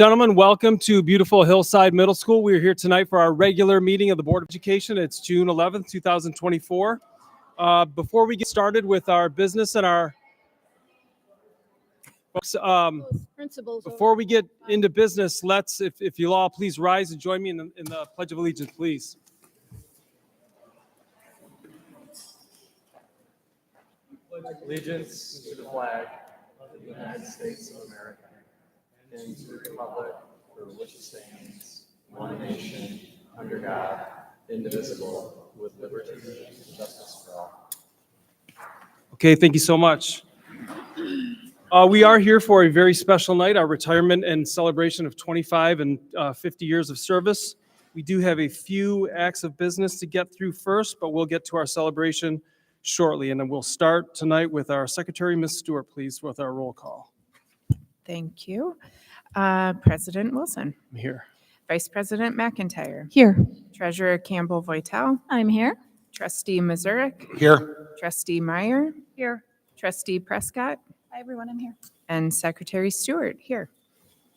Gentlemen, welcome to beautiful Hillside Middle School. We are here tonight for our regular meeting of the Board of Education. It's June 11th, 2024. Before we get started with our business and our folks, before we get into business, let's, if you'll all please rise and join me in the Pledge of Allegiance, please. Pledge allegiance to the flag of the United States of America and to the republic for which it stands, one nation, under God, indivisible, with liberty and justice for all. Okay, thank you so much. We are here for a very special night, our retirement and celebration of 25 and 50 years of service. We do have a few acts of business to get through first, but we'll get to our celebration shortly. And then we'll start tonight with our secretary, Ms. Stewart, please, with our roll call. Thank you. President Wilson. I'm here. Vice President McIntyre. Here. Treasurer Campbell Voitel. I'm here. Trustee Mazurek. Here. Trustee Meyer. Here. Trustee Prescott. Hi, everyone. I'm here. And Secretary Stewart here.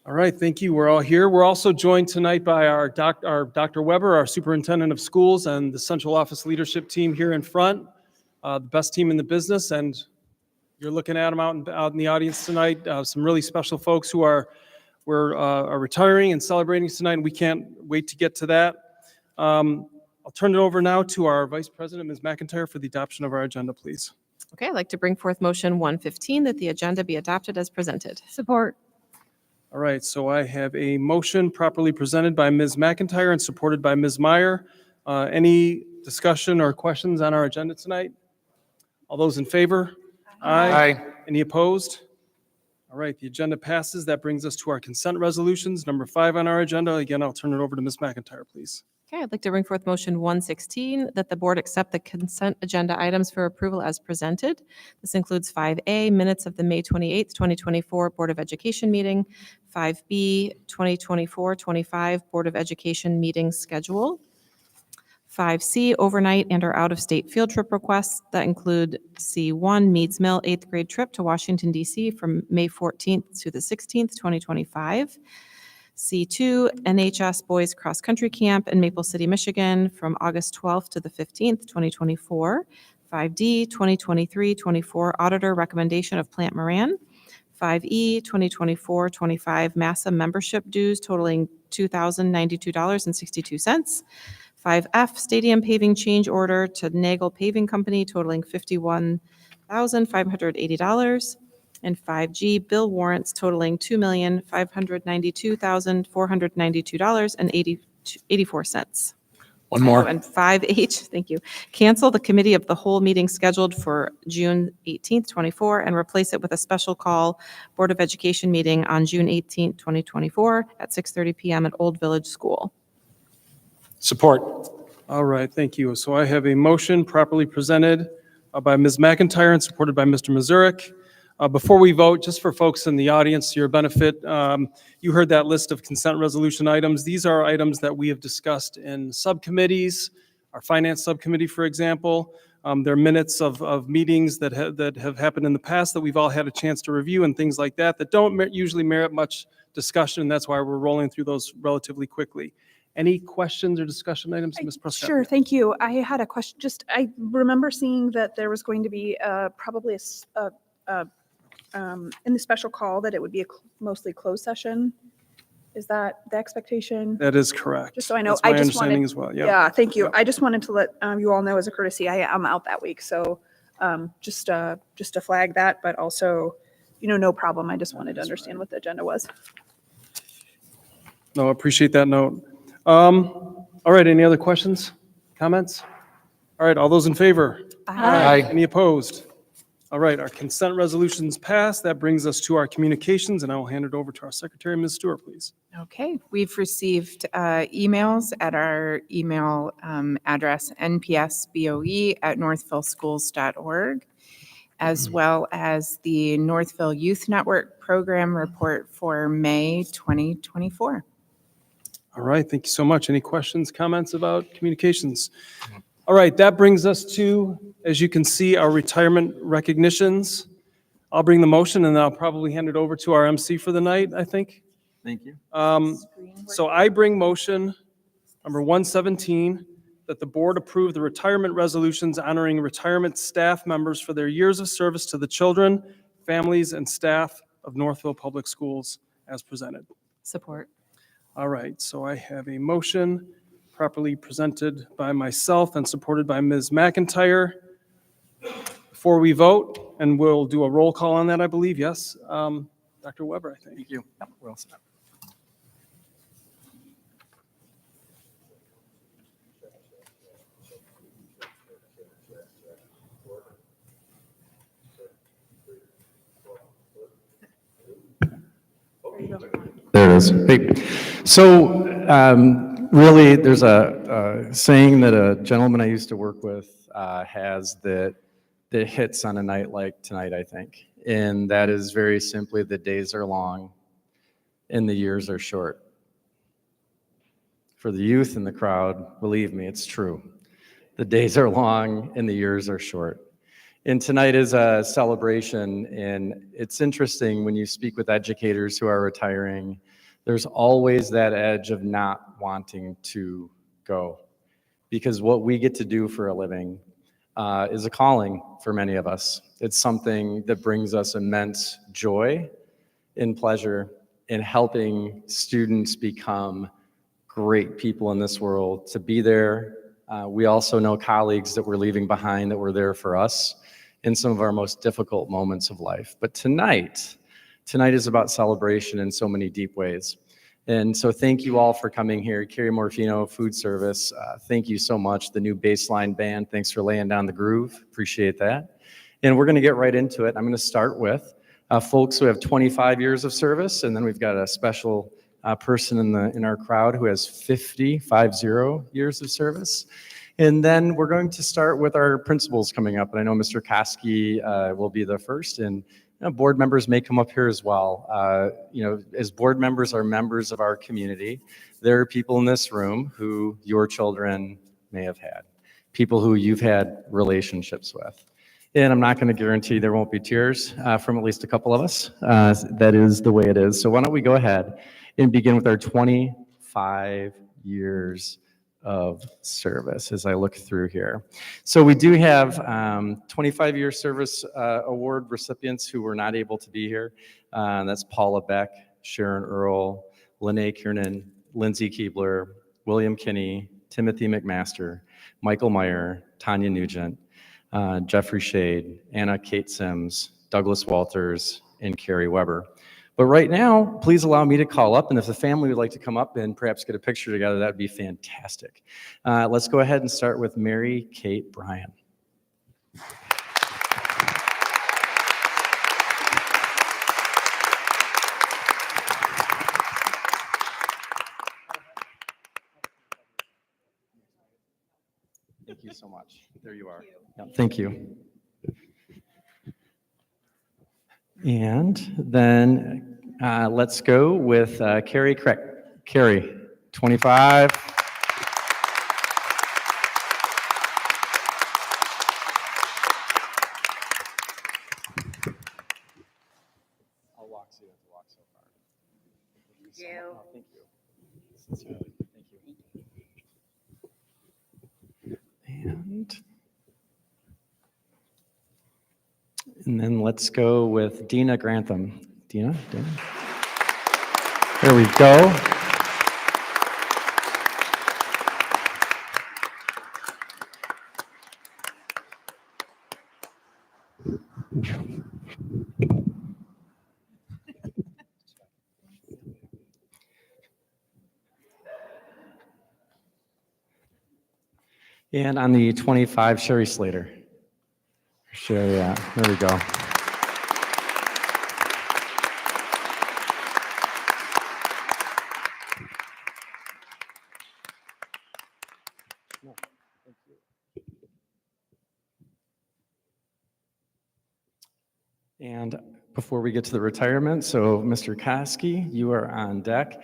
All right, thank you. We're all here. We're also joined tonight by our Dr. Weber, our superintendent of schools, and the central office leadership team here in front, the best team in the business. And you're looking at them out in the audience tonight. Some really special folks who are retiring and celebrating tonight, and we can't wait to get to that. I'll turn it over now to our Vice President, Ms. McIntyre, for the adoption of our agenda, please. Okay, I'd like to bring forth motion 115 that the agenda be adopted as presented. Support. All right, so I have a motion properly presented by Ms. McIntyre and supported by Ms. Meyer. Any discussion or questions on our agenda tonight? All those in favor? Aye. Any opposed? All right, the agenda passes. That brings us to our consent resolutions, number 5 on our agenda. Again, I'll turn it over to Ms. McIntyre, please. Okay, I'd like to bring forth motion 116 that the board accept the consent agenda items for approval as presented. This includes 5A, minutes of the May 28th, 2024 Board of Education meeting, 5B, 2024-25 Board of Education meeting schedule, 5C, overnight and or out-of-state field trip requests that include C1, Meads Mill 8th grade trip to Washington, D.C. from May 14th to the 16th, 2025. C2, NHS Boys Cross Country Camp in Maple City, Michigan from August 12th to the 15th, 2024. 5D, 2023-24 Auditor Recommendation of Plant Moran. 5E, 2024-25 Massa membership dues totaling $2,092.62. 5F, Stadium Paving Change Order to Nagel Paving Company totaling $51,580. And 5G, bill warrants totaling $2,592,492.84. One more. And 5H, thank you, cancel the committee of the whole meeting scheduled for June 18th, 24, and replace it with a special call Board of Education meeting on June 18th, 2024 at 6:30 p.m. at Old Village School. Support. All right, thank you. So I have a motion properly presented by Ms. McIntyre and supported by Mr. Mazurek. Before we vote, just for folks in the audience, to your benefit, you heard that list of consent resolution items. These are items that we have discussed in subcommittees, our finance subcommittee, for example. They're minutes of meetings that have happened in the past that we've all had a chance to review and things like that don't usually merit much discussion, and that's why we're rolling through those relatively quickly. Any questions or discussion items, Ms. Prescott? Sure, thank you. I had a question. I remember seeing that there was going to be probably in the special call that it would be a mostly closed session. Is that the expectation? That is correct. Just so I know. That's my understanding as well. Yeah, thank you. I just wanted to let you all know as a courtesy, I am out that week. So just to flag that, but also, no problem. I just wanted to understand what the agenda was. No, I appreciate that note. All right, any other questions, comments? All right, all those in favor? Aye. Any opposed? All right, our consent resolutions passed. That brings us to our communications, and I will hand it over to our secretary, Ms. Stewart, please. Okay, we've received emails at our email address npsboe@northvilleschools.org, as well as the Northville Youth Network Program Report for May 2024. All right, thank you so much. Any questions, comments about communications? All right, that brings us to, as you can see, our retirement recognitions. I'll bring the motion and I'll probably hand it over to our MC for the night, I think. Thank you. So I bring motion number 117, that the board approve the retirement resolutions honoring retirement staff members for their years of service to the children, families, and staff of Northville Public Schools as presented. Support. All right, so I have a motion properly presented by myself and supported by Ms. McIntyre. Before we vote, and we'll do a roll call on that, I believe, yes? Dr. Weber, I think. Thank you. Well said. There it is. Hey, so really, there's a saying that a gentleman I used to work with has that hits on a night like tonight, I think. And that is very simply, the days are long and the years are short. For the youth in the crowd, believe me, it's true. The days are long and the years are short. And tonight is a celebration, and it's interesting when you speak with educators who are retiring, there's always that edge of not wanting to go. Because what we get to do for a living is a calling for many of us. It's something that brings us immense joy and pleasure in helping students become great people in this world, to be there. We also know colleagues that we're leaving behind that were there for us in some of our most difficult moments of life. But tonight is about celebration in so many deep ways. And so thank you all for coming here. Carrie Morfino, Food Service, thank you so much. The new baseline band, thanks for laying down the groove. Appreciate that. And we're gonna get right into it. I'm gonna start with folks who have 25 years of service, and then we've got a special person in our crowd who has 50 years of service. And then we're going to start with our principals coming up. And I know Mr. Koski will be the first, and board members may come up here as well. As board members are members of our community, there are people in this room who your children may have had, people who you've had relationships with. And I'm not going to guarantee there won't be tears from at least a couple of us. That is the way it is. So why don't we go ahead and begin with our 25 years of service as I look through here. So we do have 25-year service award recipients who were not able to be here. That's Paula Beck, Sharon Earl, Lene Kiernan, Lindsay Keebler, William Kinney, Timothy McMaster, Michael Meyer, Tanya Nugent, Jeffrey Shade, Anna Kate Sims, Douglas Walters, and Carrie Weber. But right now, please allow me to call up, and if the family would like to come up and perhaps get a picture together, that'd be fantastic. Let's go ahead and start with Mary Kate Bryan. Thank you so much. There you are. Yep, thank you. And then let's go with Carrie Crick. Carrie, 25. I'll walk so you have to walk so far. Thank you. Oh, thank you. Sincerely, thank you. And then let's go with Dina Grantham. Dina? There we go. And on the 25, Sherry Slater. Sherry, yeah, there we go. No, thank you. And before we get to the retirement, so Mr. Koski, you are on deck.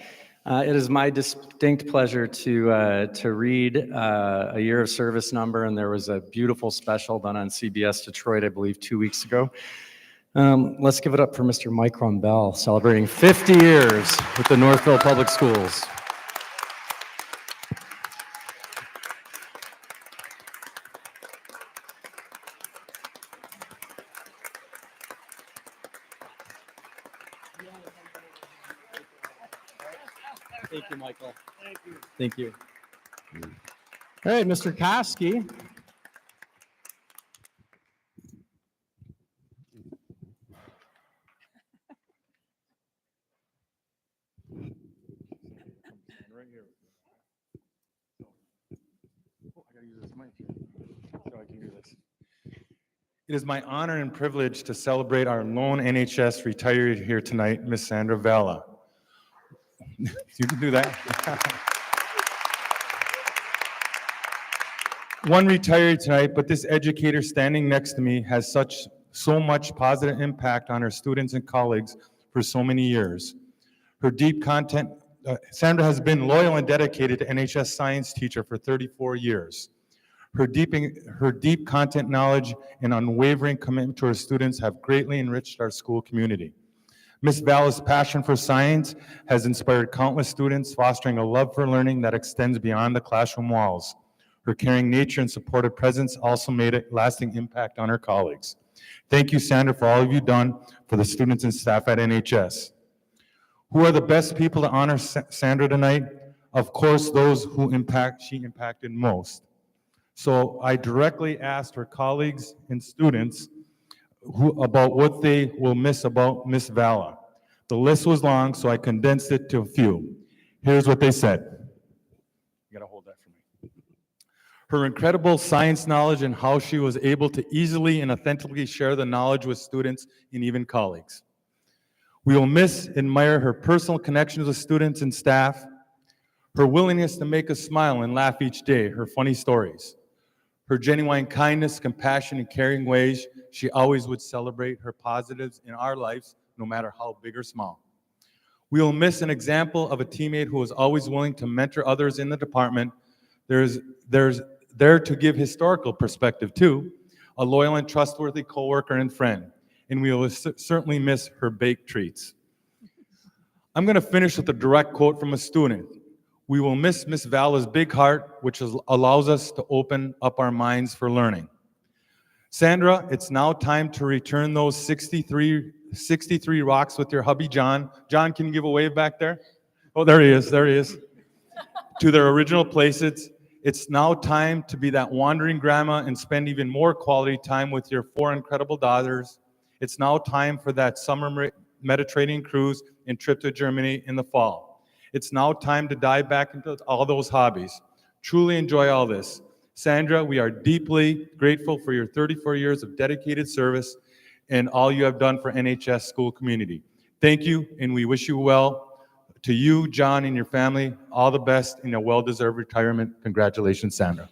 It is my distinct pleasure to read a year of service number, and there was a beautiful special done on CBS Detroit, I believe, 2 weeks ago. Let's give it up for Mr. Mike Rumbell, celebrating 50 years with the Northville Public Schools. Thank you, Michael. Thank you. All right, Mr. Koski. Right here. Oh, I gotta use this mic so I can do this. It is my honor and privilege to celebrate our lone NHS retiree here tonight, Miss Sandra Vella. You can do that. One retiree tonight, but this educator standing next to me has so much positive impact on her students and colleagues for so many years. Her deep content, Sandra has been loyal and dedicated to NHS science teacher for 34 years. Her deep content knowledge and unwavering commitment to her students have greatly enriched our school community. Ms. Valla's passion for science has inspired countless students, fostering a love for learning that extends beyond the classroom walls. Her caring nature and supportive presence also made a lasting impact on her colleagues. Thank you, Sandra, for all you've done for the students and staff at NHS. Who are the best people to honor Sandra tonight? Of course, those who she impacted most. So I directly asked her colleagues and students about what they will miss about Miss Valla. The list was long, so I condensed it to a few. Here's what they said. You gotta hold that for me. Her incredible science knowledge and how she was able to easily and authentically share the knowledge with students and even colleagues. We will admire her personal connections with students and staff, her willingness to make us smile and laugh each day, her funny stories, her genuine kindness, compassion, and caring ways. She always would celebrate her positives in our lives, no matter how big or small. We will miss an example of a teammate who was always willing to mentor others in the department. There's there to give historical perspective too, a loyal and trustworthy coworker and friend. And we will certainly miss her baked treats. I'm going to finish with a direct quote from a student. We will miss Miss Valla's big heart, which allows us to open up our minds for learning. Sandra, it's now time to return those 63 rocks with your hubby, John. John, can you give a wave back there? Oh, there he is, to their original places. It's now time to be that wandering grandma and spend even more quality time with your 4 incredible daughters. It's now time for that summer Mediterranean cruise and trip to Germany in the fall. It's now time to dive back into all those hobbies. Truly enjoy all this. Sandra, we are deeply grateful for your 34 years of dedicated service and all you have done for NHS school community. Thank you, and we wish you well. To you, John, and your family, all the best in a well-deserved retirement. Congratulations, Sandra.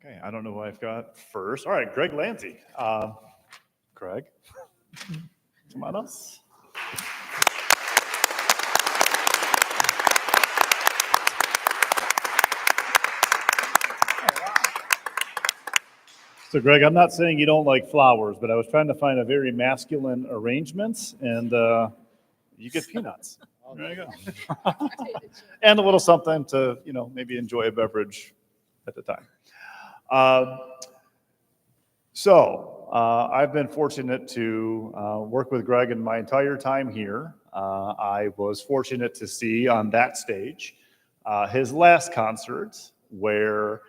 Okay, I don't know who I've got first. All right, Greg Lanzi. Greg, come on up. So Greg, I'm not saying you don't like flowers, but I was trying to find a very masculine arrangements, and you get peanuts. There you go. And a little something to, maybe enjoy a beverage at the time. I've been fortunate to work with Greg in my entire time here. I was fortunate to see on that stage his last concert, where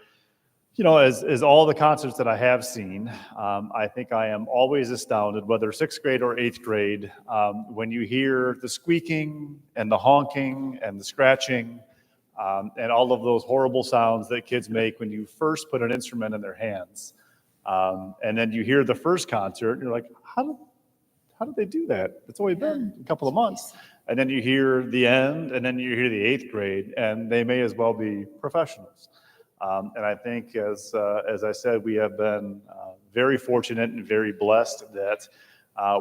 As all the concerts that I have seen, I think I am always astounded, whether 6th grade or 8th grade, when you hear the squeaking and the honking and the scratching and all of those horrible sounds that kids make when you first put an instrument in their hands. And then you hear the first concert, and you're like, how did they do that? It's only been a couple of months. And then you hear the end, and then you hear the 8th grade, and they may as well be professionals. And I think, as I said, we have been very fortunate and very blessed that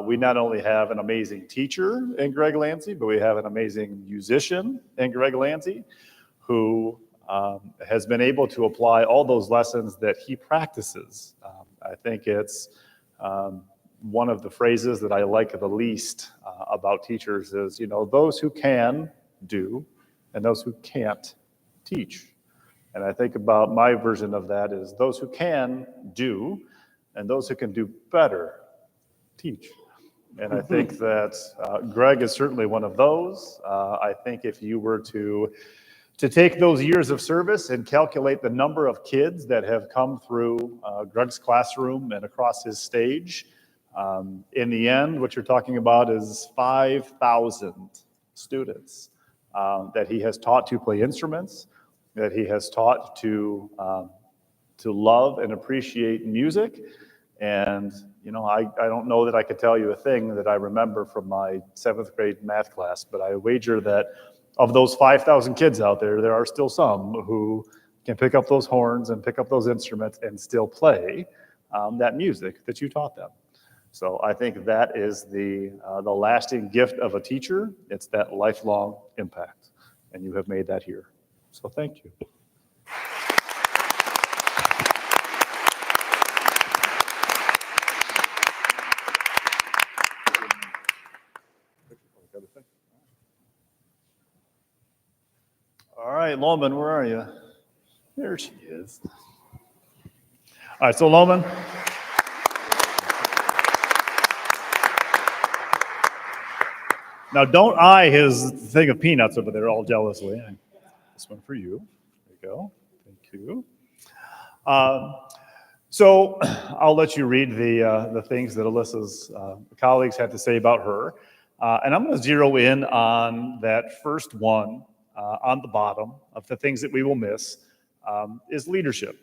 we not only have an amazing teacher in Greg Lanzi, but we have an amazing musician in Greg Lanzi who has been able to apply all those lessons that he practices. I think it's one of the phrases that I like the least about teachers is, those who can do and those who can't teach. And I think about my version of that is those who can do and those who can do better teach. And I think that Greg is certainly one of those. I think if you were to take those years of service and calculate the number of kids that have come through Greg's classroom and across his stage, in the end, what you're talking about is 5,000 students that he has taught to play instruments, that he has taught to love and appreciate music. And, I don't know that I could tell you a thing that I remember from my 7th grade math class, but I wager that of those 5,000 kids out there, there are still some who can pick up those horns and pick up those instruments and still play that music that you taught them. So I think that is the lasting gift of a teacher. It's that lifelong impact, and you have made that here. So thank you. All right, Loman, where are you? There she is. All right, so Loman. Now, don't eye his thing of peanuts over there all jealously. This one for you. There you go. Thank you. So I'll let you read the things that Alyssa's colleagues had to say about her. And I'm going to zero in on that first one on the bottom of the things that we will miss is leadership.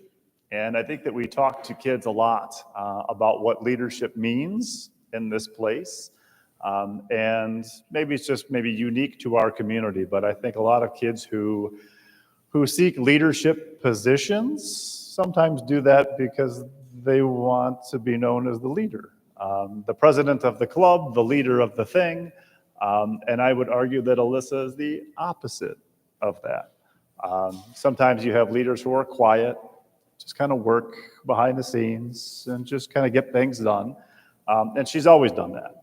And I think that we talk to kids a lot about what leadership means in this place. And maybe it's just unique to our community, but I think a lot of kids who seek leadership positions sometimes do that because they want to be known as the leader, the president of the club, the leader of the thing. And I would argue that Alyssa is the opposite of that. Sometimes you have leaders who are quiet, just kind of work behind the scenes and just kind of get things done. And she's always done that.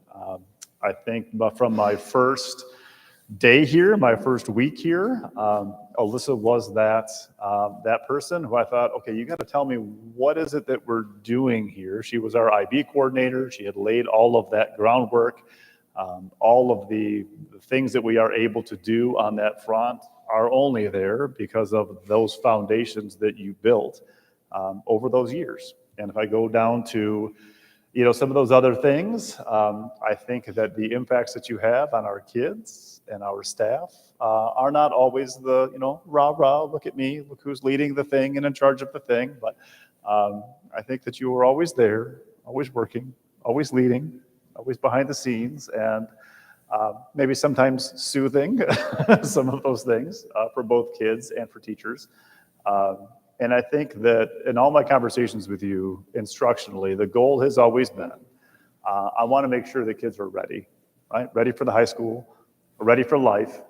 I think from my first day here, my first week here, Alyssa was that person who I thought, okay, you got to tell me what is it that we're doing here. She was our IB coordinator. She had laid all of that groundwork. All of the things that we are able to do on that front are only there because of those foundations that you built over those years. And if I go down to some of those other things, I think that the impacts that you have on our kids and our staff are not always the, rah, rah, look at me, look who's leading the thing and in charge of the thing. But I think that you were always there, always working, always leading, always behind the scenes, and maybe sometimes soothing some of those things for both kids and for teachers. And I think that in all my conversations with you instructionally, the goal has always been, I want to make sure that kids are ready, right? Ready for the high school, ready for life.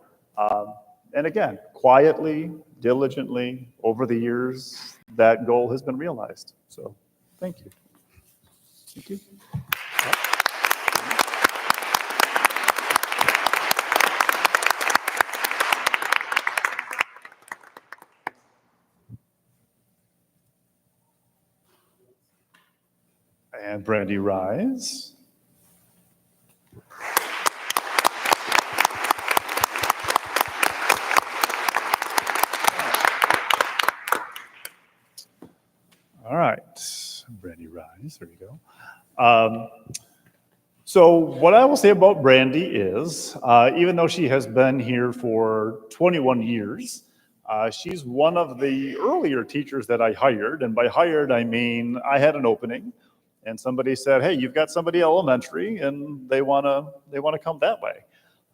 And again, quietly, diligently, over the years, that goal has been realized. So thank you. Thank you. And Brandy rise. All right, Brandy Rise, there you go. So what I will say about Brandy is, even though she has been here for 21 years, she's one of the earlier teachers that I hired. And by hired, I mean I had an opening and somebody said, hey, you've got somebody elementary and they want to come that way.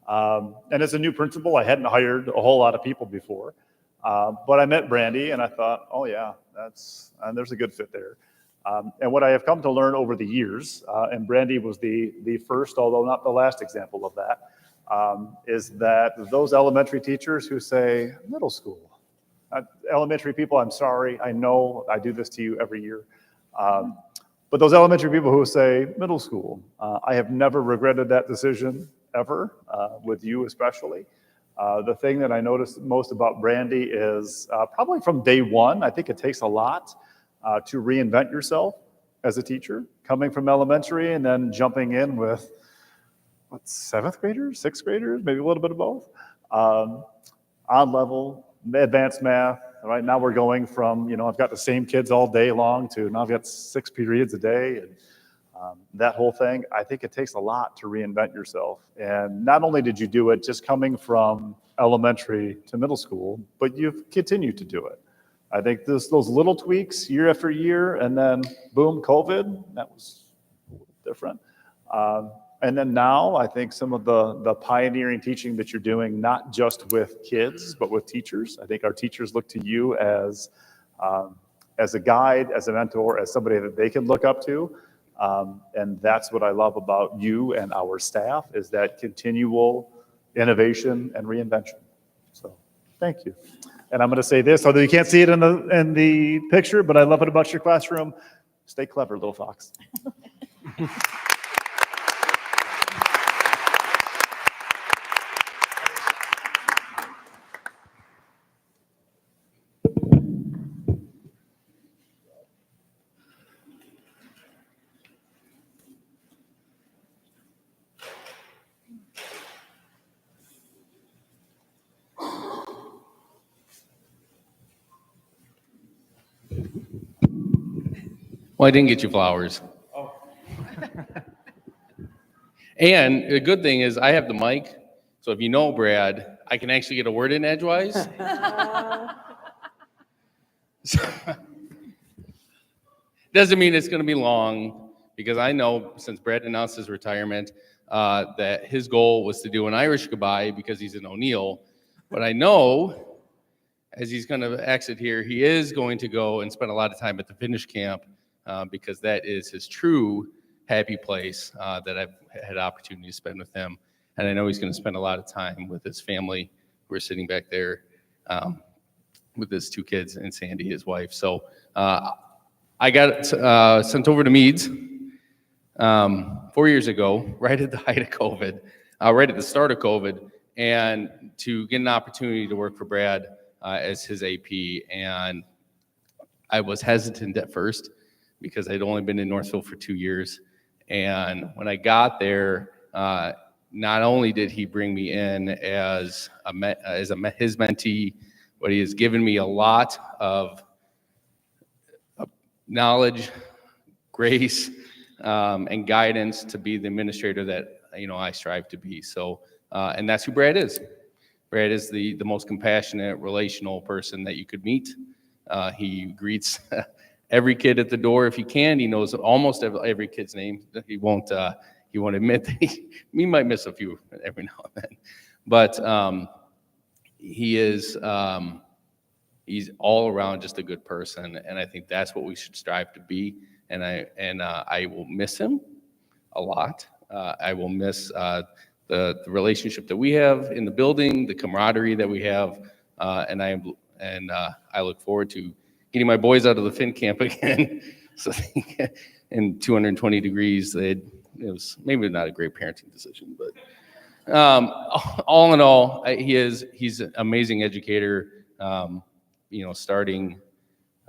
And as a new principal, I hadn't hired a whole lot of people before. But I met Brandy and I thought, oh yeah, there's a good fit there. And what I have come to learn over the years, and Brandy was the first, although not the last example of that, is that those elementary teachers who say, middle school, elementary people, I'm sorry, I know I do this to you every year. But those elementary people who say, middle school, I have never regretted that decision ever, with you especially. The thing that I noticed most about Brandy is probably from day one, I think it takes a lot to reinvent yourself as a teacher, coming from elementary and then jumping in with, seventh graders, sixth graders, maybe a little bit of both. Odd level, advanced math. Right now we're going from, I've got the same kids all day long to now I've got 6 periods a day. And that whole thing, I think it takes a lot to reinvent yourself. And not only did you do it just coming from elementary to middle school, but you've continued to do it. I think those little tweaks year after year, and then boom, COVID, that was a little different. And then now I think some of the pioneering teaching that you're doing, not just with kids, but with teachers. I think our teachers look to you as a guide, as a mentor, as somebody that they can look up to. And that's what I love about you and our staff, is that continual innovation and reinvention. So thank you. And I'm going to say this, although you can't see it in the picture, but I love it about your classroom. Stay clever, little fox. Well, I didn't get you flowers. Oh. And the good thing is I have the mic, so if you know Brad, I can actually get a word in edgewise. Doesn't mean it's going to be long, because I know since Brad announced his retirement that his goal was to do an Irish goodbye because he's an O'Neill. But I know as he's going to exit here, he is going to go and spend a lot of time at the finish camp. Because that is his true happy place that I've had opportunity to spend with him. And I know he's going to spend a lot of time with his family who are sitting back there with his 2 kids and Sandy, his wife. So I got sent over to Meads 4 years ago, right at the height of COVID, right at the start of COVID, and to get an opportunity to work for Brad as his AP. And I was hesitant at first, because I'd only been in Northville for 2 years. And when I got there, not only did he bring me in as his mentee, but he has given me a lot of knowledge, grace, and guidance to be the administrator that I strive to be. So, and that's who Brad is. Brad is the most compassionate, relational person that you could meet. He greets every kid at the door if he can. He knows almost every kid's name. He won't admit that he might miss a few every now and then. But he's all around just a good person, and I think that's what we should strive to be. And I will miss him a lot. I will miss the relationship that we have in the building, the camaraderie that we have, and I look forward to getting my boys out of the fin camp again. So in 220 degrees, it was maybe not a great parenting decision, but all in all, he's an amazing educator. Starting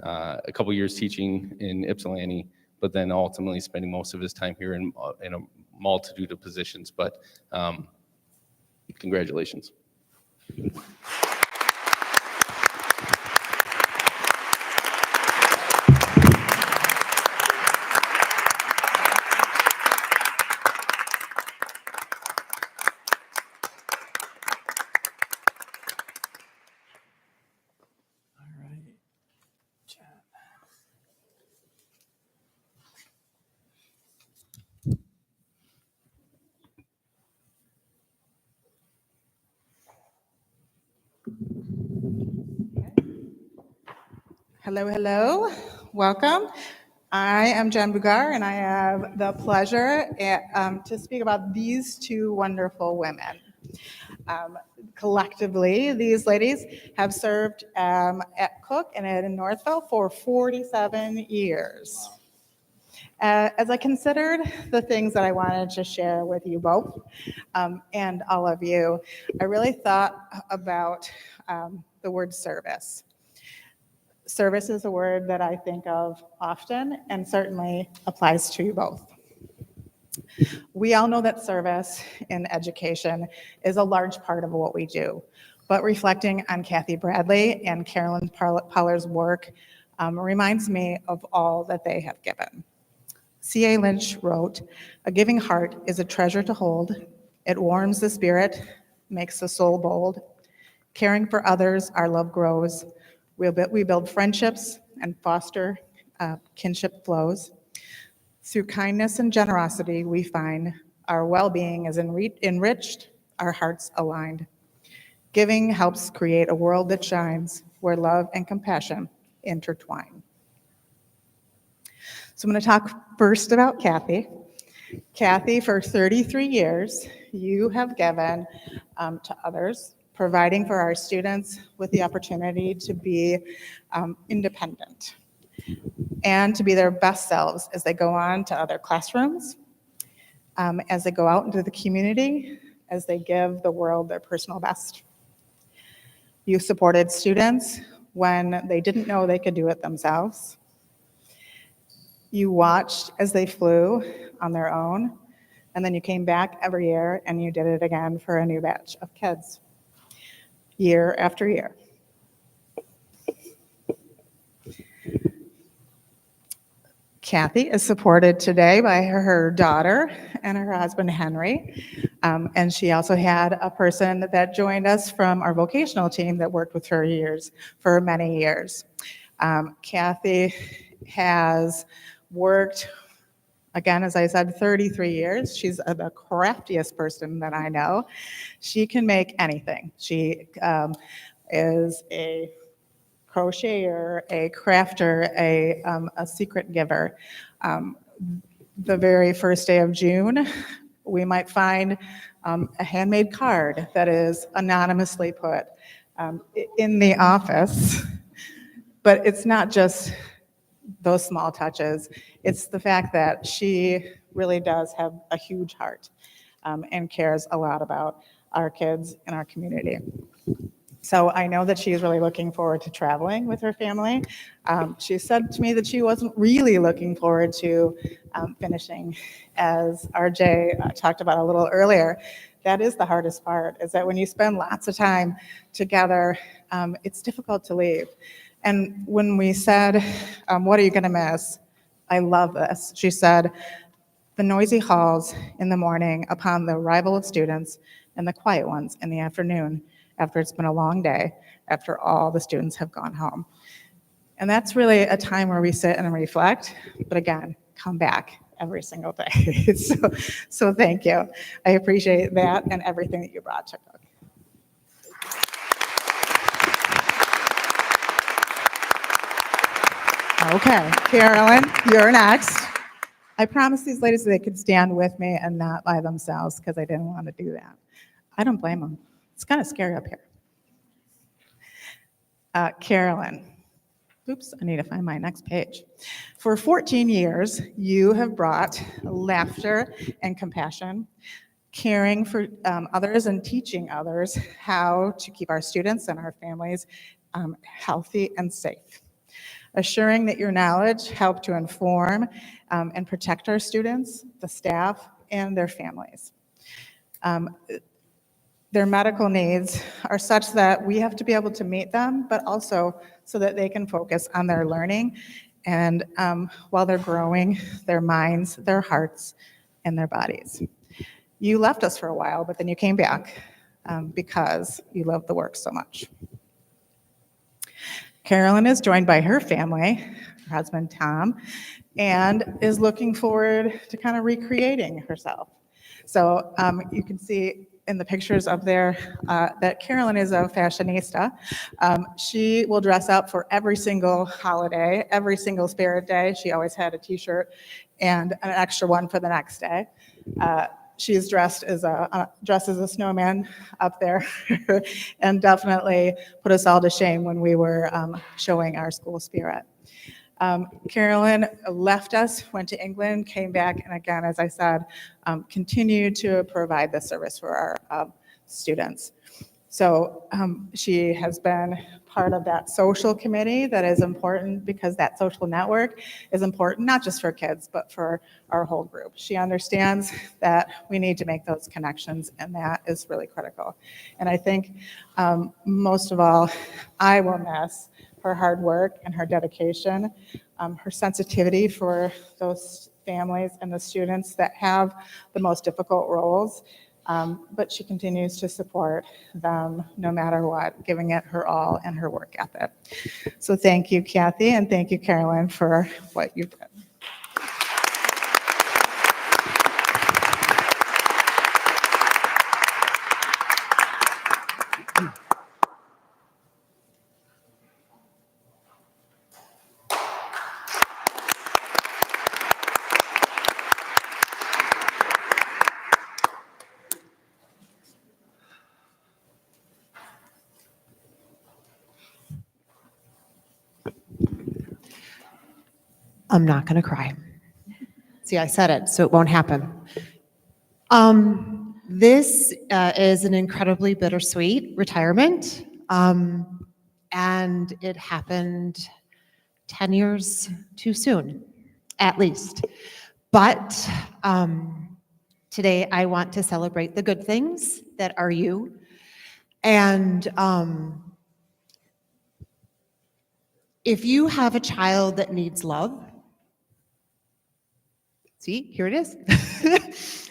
a couple years teaching in Ypsilanti, but then ultimately spending most of his time here in a multitude of positions. But congratulations. Hello, hello. Welcome. I am Jen Bugar, and I have the pleasure to speak about these two wonderful women. Collectively, these ladies have served at Cook and in Northville for 47 years. As I considered the things that I wanted to share with you both and all of you, I really thought about the word service. Service is a word that I think of often and certainly applies to you both. We all know that service in education is a large part of what we do, but reflecting on Kathy Bradley and Carolyn Pollar's work reminds me of all that they have given. C.A. Lynch wrote, "A giving heart is a treasure to hold. It warms the spirit, makes the soul bold. Caring for others, our love grows. We build friendships and foster kinship flows. Through kindness and generosity, we find our well-being is enriched, our hearts aligned. Giving helps create a world that shines, where love and compassion intertwine." So I'm going to talk first about Kathy. Kathy, for 33 years, you have given to others, providing for our students with the opportunity to be independent and to be their best selves as they go on to other classrooms, as they go out into the community, as they give the world their personal best. You supported students when they didn't know they could do it themselves. You watched as they flew on their own, and then you came back every year and you did it again for a new batch of kids, year after year. Kathy is supported today by her daughter and her husband, Henry. And she also had a person that joined us from our vocational team that worked with her for many years. Kathy has worked, again, as I said, 33 years. She's the craftiest person that I know. She can make anything. She is a crocheter, a crafter, a secret giver. The very first day of June, we might find a handmade card that is anonymously put in the office. But it's not just those small touches. It's the fact that she really does have a huge heart and cares a lot about our kids and our community. So I know that she's really looking forward to traveling with her family. She said to me that she wasn't really looking forward to finishing, as RJ talked about a little earlier. That is the hardest part, is that when you spend lots of time together, it's difficult to leave. And when we said, what are you gonna miss? I love this. She said, "The noisy halls in the morning upon the arrival of students, and the quiet ones in the afternoon, after it's been a long day, after all the students have gone home." And that's really a time where we sit and reflect, but again, come back every single day. So thank you. I appreciate that and everything that you brought to Cook. Okay, Carolyn, you're next. I promised these ladies that they could stand with me and not by themselves because I didn't want to do that. I don't blame them. It's kind of scary up here. Carolyn. Oops, I need to find my next page. For 14 years, you have brought laughter and compassion, caring for others and teaching others how to keep our students and our families healthy and safe. Assuring that your knowledge helped to inform and protect our students, the staff, and their families. Their medical needs are such that we have to be able to meet them, but also so that they can focus on their learning and while they're growing their minds, their hearts, and their bodies. You left us for a while, but then you came back because you love the work so much. Carolyn is joined by her family, her husband Tom, and is looking forward to kind of recreating herself. So you can see in the pictures up there that Carolyn is a fashionista. She will dress up for every single holiday, every single Spirit Day. She always had a t-shirt and an extra one for the next day. She's dressed as a snowman up there and definitely put us all to shame when we were showing our school spirit. Carolyn left us, went to England, came back, and again, as I said, continued to provide the service for our students. So she has been part of that social committee that is important because that social network is important, not just for kids, but for our whole group. She understands that we need to make those connections, and that is really critical. And I think most of all, I will miss her hard work and her dedication, her sensitivity for those families and the students that have the most difficult roles. But she continues to support them no matter what, giving it her all and her work ethic. So thank you, Kathy, and thank you, Carolyn, for what you did. I'm not going to cry. See, I said it, so it won't happen. This is an incredibly bittersweet retirement, and it happened 10 years too soon, at least. But today I want to celebrate the good things that are you. And if you have a child that needs love, see, here it is.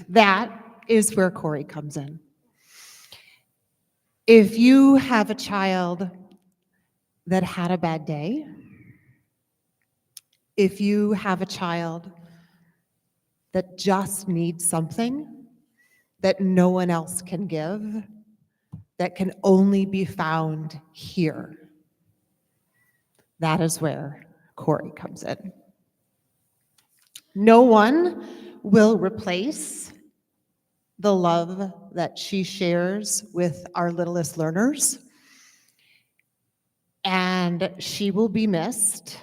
That is where Corey comes in. If you have a child that had a bad day, if you have a child that just needs something that no one else can give, that can only be found here, that is where Corey comes in. No one will replace the love that she shares with our littlest learners, and she will be missed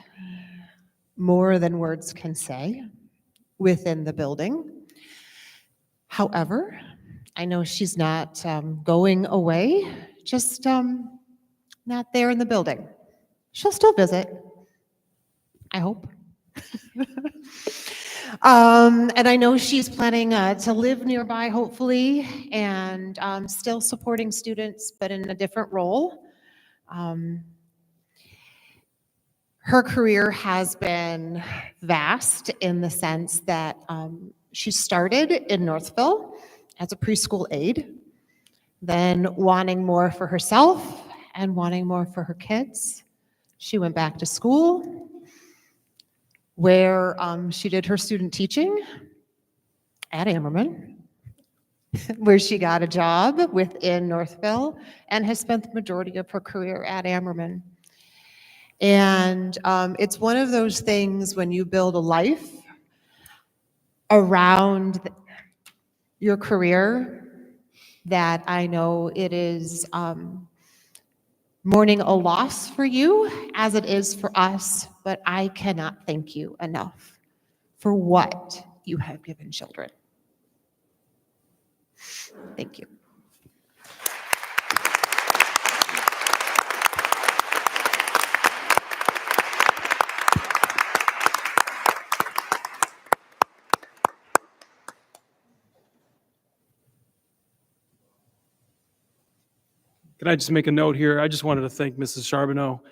more than words can say within the building. However, I know she's not going away, just not there in the building. She'll still visit, I hope. And I know she's planning to live nearby, hopefully, and still supporting students, but in a different role. Her career has been vast in the sense that she started in Northville as a preschool aide, then wanting more for herself and wanting more for her kids. She went back to school, where she did her student teaching at Ammerman, where she got a job within Northville and has spent the majority of her career at Ammerman. And it's one of those things when you build a life around your career that I know it is mourning a loss for you as it is for us, but I cannot thank you enough for what you have given children. Thank you. Can I just make a note here? I just wanted to thank Mrs. Charbonneau.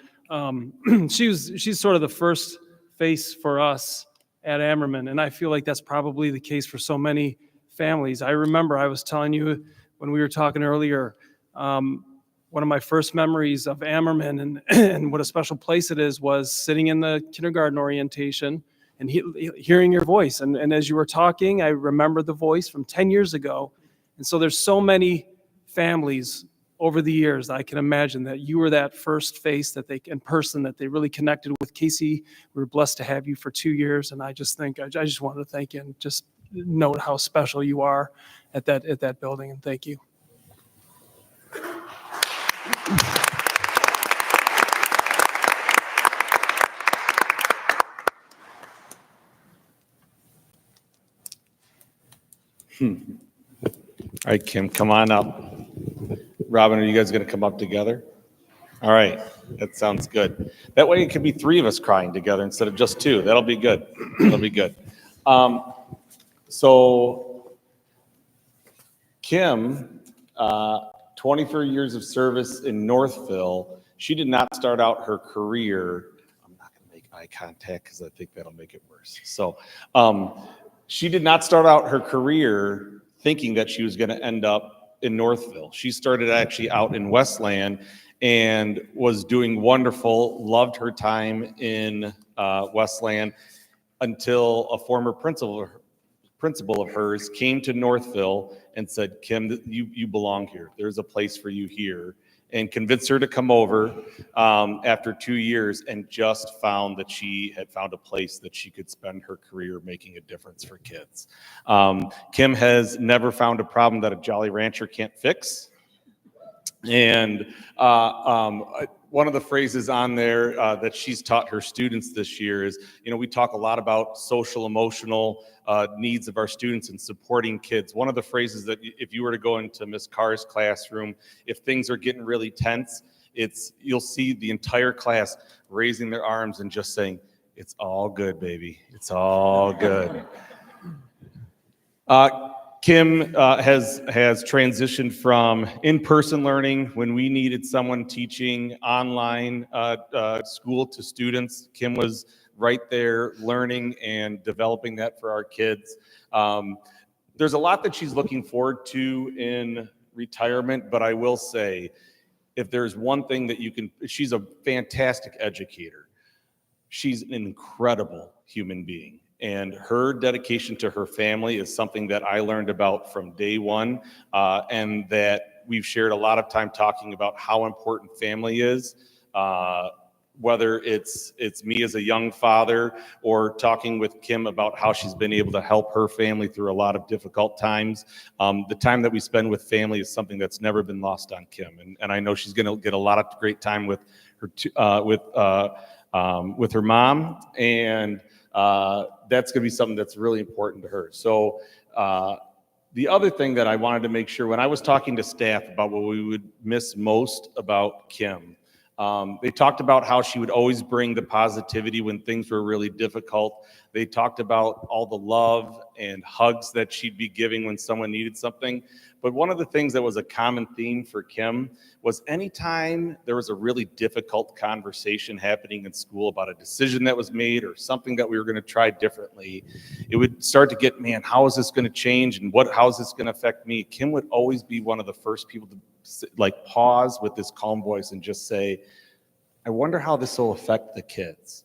She's sort of the first face for us at Ammerman, and I feel like that's probably the case for so many families. I remember I was telling you when we were talking earlier, one of my first memories of Ammerman and what a special place it is was sitting in the kindergarten orientation and hearing your voice. And as you were talking, I remembered the voice from 10 years ago, And so there's so many families over the years, I can imagine that you were that first face that they, in person, that they really connected with. Casey, we were blessed to have you for 2 years, and I just think, I just wanted to thank you and just note how special you are at that building, and thank you. All right, Kim, come on up. Robin, are you guys going to come up together? All right, that sounds good. That way it could be 3 of us crying together instead of just 2. That'll be good. That'll be good. So Kim, 24 years of service in Northville. She did not start out her career. I'm not going to make eye contact because I think that'll make it worse. So she did not start out her career thinking that she was going to end up in Northville. She started actually out in Westland and was doing wonderful, loved her time in Westland until a former principal of hers came to Northville and said, Kim, you belong here. There's a place for you here. And convinced her to come over after 2 years, and just found that she had found a place that she could spend her career making a difference for kids. Kim has never found a problem that a Jolly Rancher can't fix. And one of the phrases on there that she's taught her students this year is, we talk a lot about social, emotional needs of our students and supporting kids. One of the phrases that if you were to go into Miss Carr's classroom, if things are getting really tense, you'll see the entire class raising their arms and just saying, "It's all good, baby. It's all good." Kim has transitioned from in-person learning when we needed someone teaching online school to students. Kim was right there learning and developing that for our kids. There's a lot that she's looking forward to in retirement, but I will say, if there's one thing that she's a fantastic educator. She's an incredible human being. And her dedication to her family is something that I learned about from day one, and that we've shared a lot of time talking about how important family is, whether it's me as a young father or talking with Kim about how she's been able to help her family through a lot of difficult times. The time that we spend with family is something that's never been lost on Kim. And I know she's going to get a lot of great time with her mom, and that's going to be something that's really important to her. So the other thing that I wanted to make sure, when I was talking to staff about what we would miss most about Kim, they talked about how she would always bring the positivity when things were really difficult. They talked about all the love and hugs that she'd be giving when someone needed something. But one of the things that was a common theme for Kim was anytime there was a really difficult conversation happening in school about a decision that was made or something that we were going to try differently, it would start to get, man, how is this going to change and how is this going to affect me? Kim would always be one of the first people to pause with this calm voice and just say, I wonder how this will affect the kids.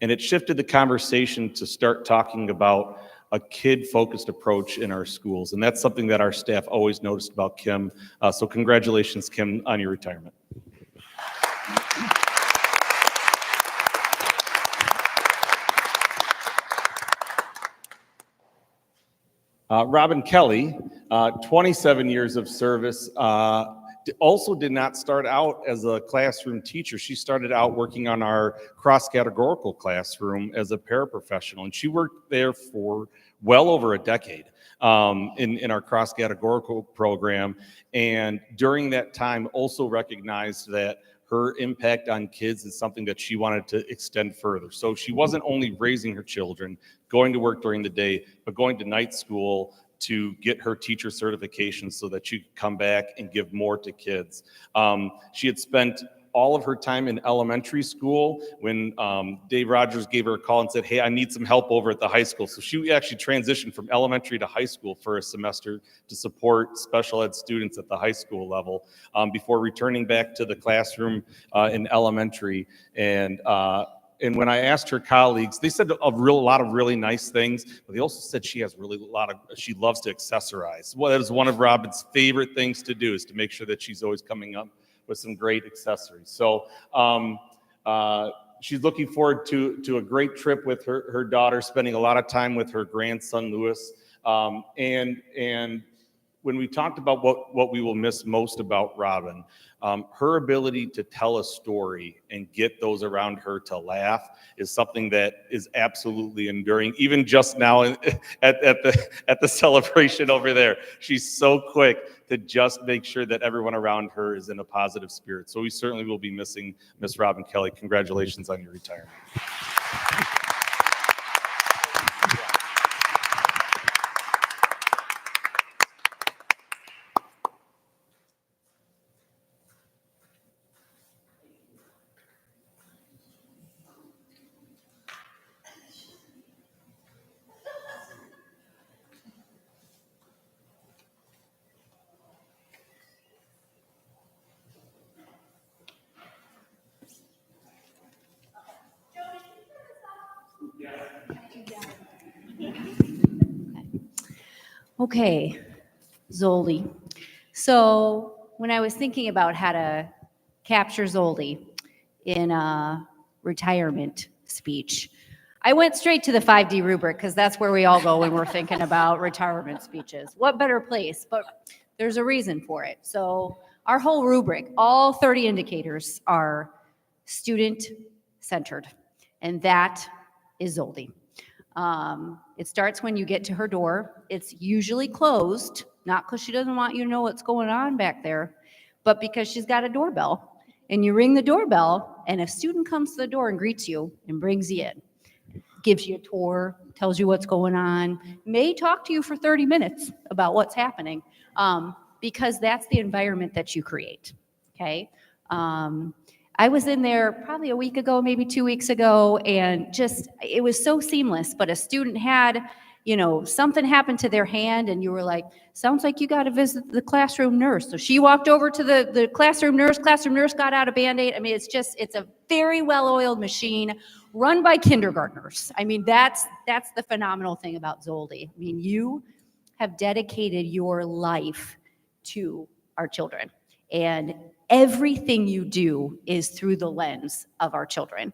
And it shifted the conversation to start talking about a kid-focused approach in our schools. And that's something that our staff always noticed about Kim. So congratulations, Kim, on your retirement. Robin Kelly, 27 years of service, also did not start out as a classroom teacher. She started out working on our cross-categorical classroom as a paraprofessional, and she worked there for well over a decade in our cross-categorical program. And during that time, also recognized that her impact on kids is something that she wanted to extend further. So she wasn't only raising her children, going to work during the day, but going to night school to get her teacher certification so that she could come back and give more to kids. She had spent all of her time in elementary school when Dave Rogers gave her a call and said, hey, I need some help over at the high school. So she actually transitioned from elementary to high school for a semester to support special ed students at the high school level before returning back to the classroom in elementary. And And when I asked her colleagues, they said a lot of really nice things, but they also said she loves to accessorize. Well, that is one of Robin's favorite things to do, is to make sure that she's always coming up with some great accessories. So she's looking forward to a great trip with her daughter, spending a lot of time with her grandson, Lewis. And when we talked about what we will miss most about Robin, her ability to tell a story and get those around her to laugh is something that is absolutely enduring. Even just now at the celebration over there, she's so quick to just make sure that everyone around her is in a positive spirit. So we certainly will be missing Miss Robin Kelly. Congratulations on your retirement. Okay, Zoldy. So when I was thinking about how to capture Zoldy in a retirement speech, I went straight to the 5D rubric because that's where we all go when we're thinking about retirement speeches. What better place? But there's a reason for it. So our whole rubric, all 30 indicators are student-centered, and that is Zoldy. It starts when you get to her door. It's usually closed, not because she doesn't want you to know what's going on back there, but because she's got a doorbell. And you ring the doorbell, and a student comes to the door and greets you and brings you in, gives you a tour, tells you what's going on, may talk to you for 30 minutes about what's happening, because that's the environment that you create, okay? I was in there probably a week ago, maybe 2 weeks ago, and just, it was so seamless, but a student had, something happened to their hand, and you were like, sounds like you got to visit the classroom nurse. So she walked over to the classroom nurse got out a Band-Aid. I mean, it's a very well-oiled machine run by kindergartners. I mean, that's the phenomenal thing about Zoldy. I mean, you have dedicated your life to our children, and everything you do is through the lens of our children.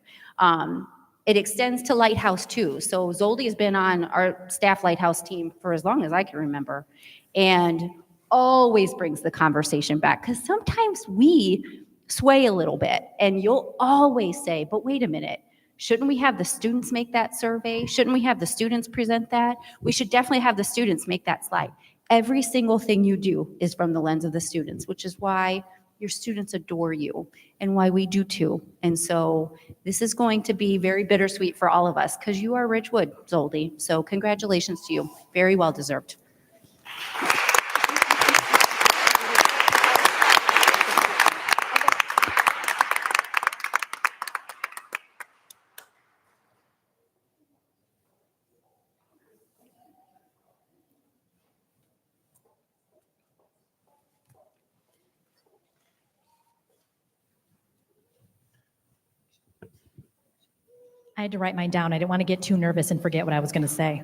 It extends to Lighthouse too. So Zoldy has been on our staff Lighthouse team for as long as I can remember, and always brings the conversation back, because sometimes we sway a little bit, and you'll always say, but wait a minute, shouldn't we have the students make that survey? Shouldn't we have the students present that? We should definitely have the students make that slide. Every single thing you do is from the lens of the students, which is why your students adore you, and why we do too. And so this is going to be very bittersweet for all of us, because you are Ridgewood, Zoldy. So congratulations to you. Very well deserved. I had to write mine down. I didn't want to get too nervous and forget what I was going to say.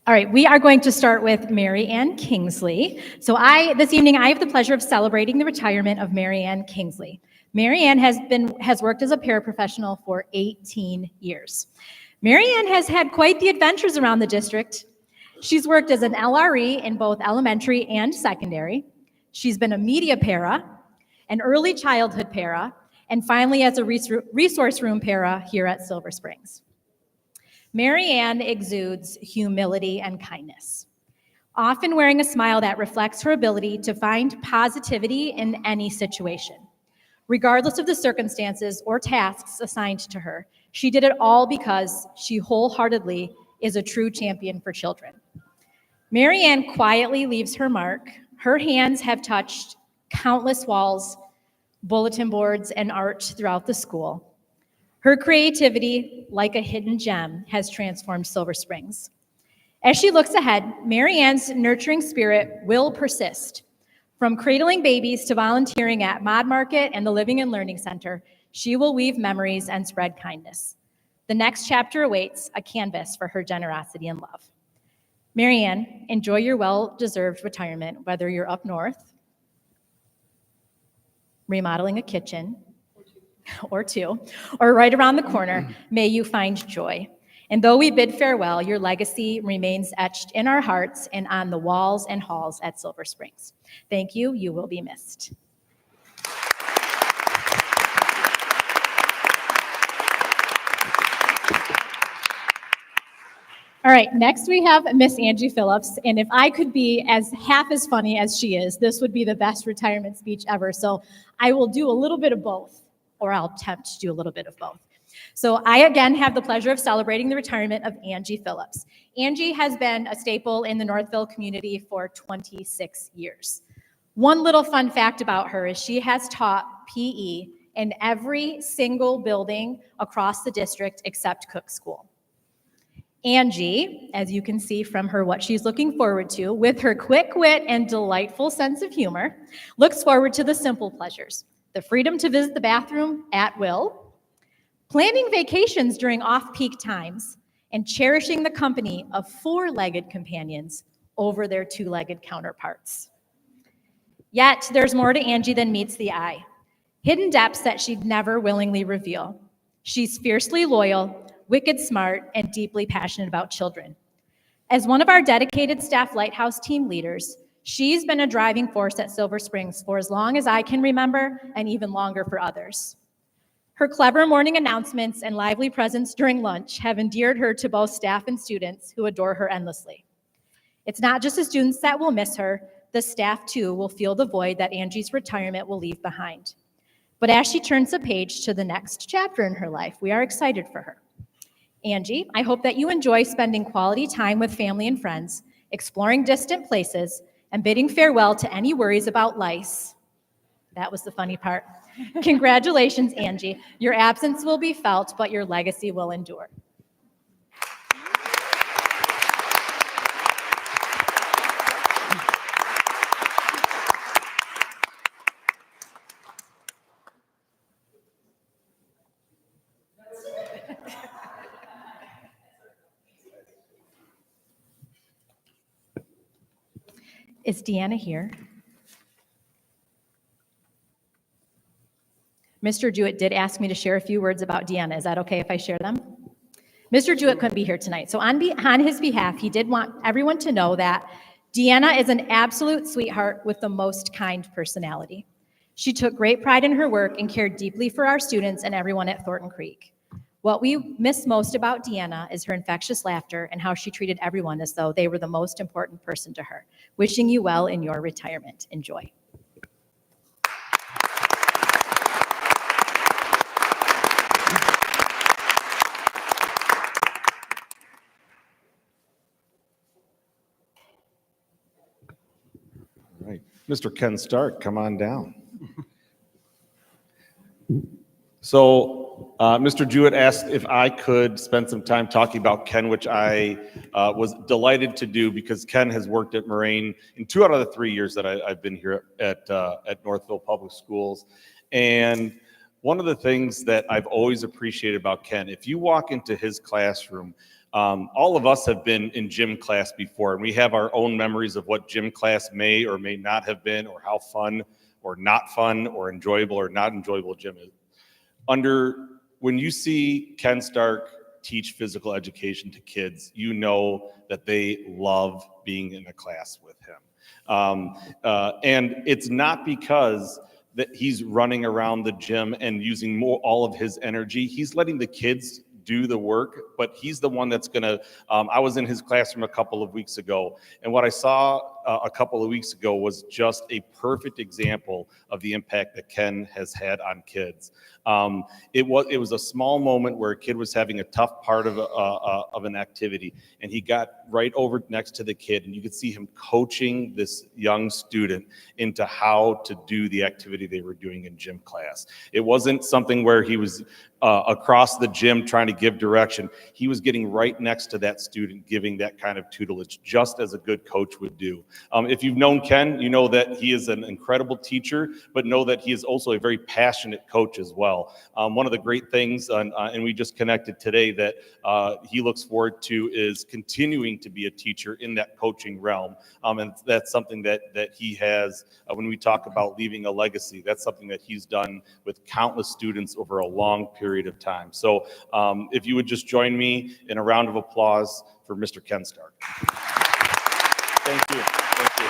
All right, we are going to start with Mary Ann Kingsley. So this evening, I have the pleasure of celebrating the retirement of Mary Ann Kingsley. Mary Ann has worked as a paraprofessional for 18 years. Mary Ann has had quite the adventures around the district. She's worked as an LRE in both elementary and secondary. She's been a media para, an early childhood para, and finally as a resource room para here at Silver Springs. Mary Ann exudes humility and kindness, often wearing a smile that reflects her ability to find positivity in any situation. Regardless of the circumstances or tasks assigned to her, she did it all because she wholeheartedly is a true champion for children. Mary Ann quietly leaves her mark. Her hands have touched countless walls, bulletin boards, and art throughout the school. Her creativity, like a hidden gem, has transformed Silver Springs. As she looks ahead, Mary Ann's nurturing spirit will persist. From cradling babies to volunteering at Mod Market and the Living and Learning Center, She will weave memories and spread kindness. The next chapter awaits, a canvas for her generosity and love. Mary Ann, enjoy your well-deserved retirement, whether you're up north, remodeling a kitchen, or two, or right around the corner. May you find joy. And though we bid farewell, your legacy remains etched in our hearts and on the walls and halls at Silver Springs. Thank you. You will be missed. All right, next we have Miss Angie Phillips, and if I could be half as funny as she is, this would be the best retirement speech ever. So I will do a little bit of both, or I'll attempt to do a little bit of both. So I again have the pleasure of celebrating the retirement of Angie Phillips. Angie has been a staple in the Northville community for 26 years. One little fun fact about her is she has taught PE in every single building across the district except Cook School. Angie, as you can see from her what she's looking forward to, with her quick wit and delightful sense of humor, looks forward to the simple pleasures: the freedom to visit the bathroom at will, planning vacations during off-peak times, and cherishing the company of four-legged companions over their two-legged counterparts. Yet, there's more to Angie than meets the eye. Hidden depths that she'd never willingly reveal. She's fiercely loyal, wicked smart, and deeply passionate about children. As one of our dedicated staff Lighthouse team leaders, she's been a driving force at Silver Springs for as long as I can remember, and even longer for others. Her clever morning announcements and lively presence during lunch have endeared her to both staff and students who adore her endlessly. It's not just the students that will miss her, the staff too will feel the void that Angie's retirement will leave behind. But as she turns the page to the next chapter in her life, we are excited for her. Angie, I hope that you enjoy spending quality time with family and friends, exploring distant places, and bidding farewell to any worries about lice. That was the funny part. Congratulations, Angie. Your absence will be felt, but your legacy will endure. Is Deanna here? Mr. Jewett did ask me to share a few words about Deanna. Is that okay if I share them? Mr. Jewett couldn't be here tonight, so on his behalf, he did want everyone to know that Deanna is an absolute sweetheart with the most kind personality. She took great pride in her work and cared deeply for our students and everyone at Thornton Creek. What we miss most about Deanna is her infectious laughter and how she treated everyone as though they were the most important person to her. Wishing you well in your retirement. Enjoy. All right, Mr. Ken Stark, come on down. So Mr. Jewett asked if I could spend some time talking about Ken, which I was delighted to do because Ken has worked at Moraine in 2 out of the 3 years that I've been here at Northville Public Schools. And one of the things that I've always appreciated about Ken, if you walk into his classroom, all of us have been in gym class before, and we have our own memories of what gym class may or may not have been, or how fun or not fun or enjoyable or not enjoyable gym is. When you see Ken Stark teach physical education to kids, you know that they love being in a class with him. And it's not because that he's running around the gym and using all of his energy. He's letting the kids do the work, but he's the one that's gonna, I was in his classroom a couple of weeks ago, and what I saw a couple of weeks ago was just a perfect example of the impact that Ken has had on kids. It was a small moment where a kid was having a tough part of an activity, and he got right over next to the kid, and you could see him coaching this young student into how to do the activity they were doing in gym class. It wasn't something where he was across the gym trying to give direction. He was getting right next to that student, giving that kind of tutelage, just as a good coach would do. If you've known Ken, you know that he is an incredible teacher, but know that he is also a very passionate coach as well. One of the great things, and we just connected today, that he looks forward to is continuing to be a teacher in that coaching realm. And that's something that he has, when we talk about leaving a legacy, that's something that he's done with countless students over a long period of time. So if you would just join me in a round of applause for Mr. Ken Stark. Thank you. Thank you.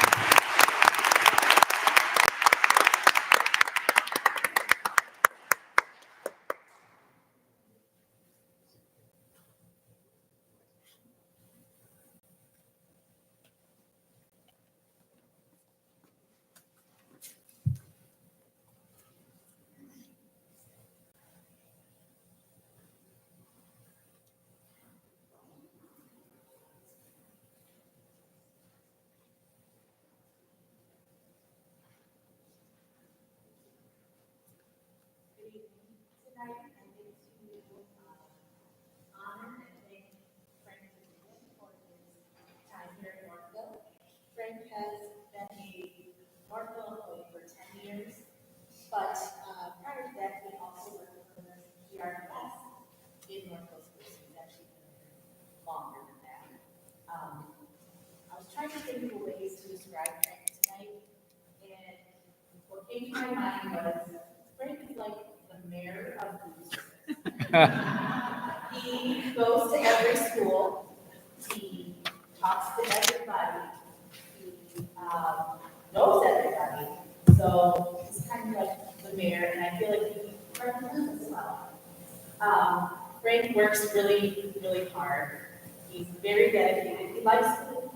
Frank has been a Northville employee for 10 years, but prior to that, he also worked for the GRS in Northville schools. He's actually been there longer than that. I was trying to think of ways to describe Frank tonight, and what came to my mind was Frank is like the mayor of boosters. He goes to every school, he talks to everybody, knows everybody, so he's kind of like the mayor, and I feel like he represents us well. Frank works really, really hard. He's very dedicated. He likes to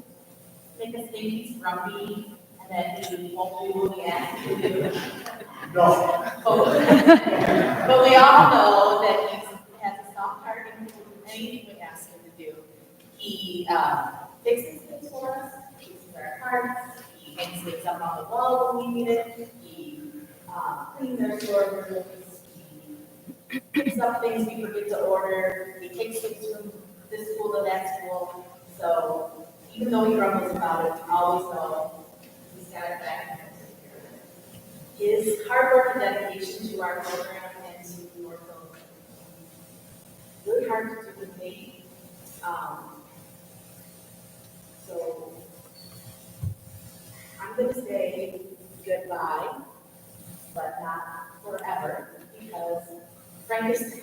make us think he's grumpy and that he won't do what we ask him to do. No. But we all know that he has a soft heart and he will do anything we ask him to do. He fixes things for us, he fixes our hearts, he hangs things up on the wall when we need it, he cleans our storerooms, he picks up things we forget to order, he takes things from this school to that school. So even though he grumbles about it, we always know he's got it back. His hard work and dedication to our program and to Northville, really hard to do with me. So I'm going to say goodbye, but not forever, because Frank is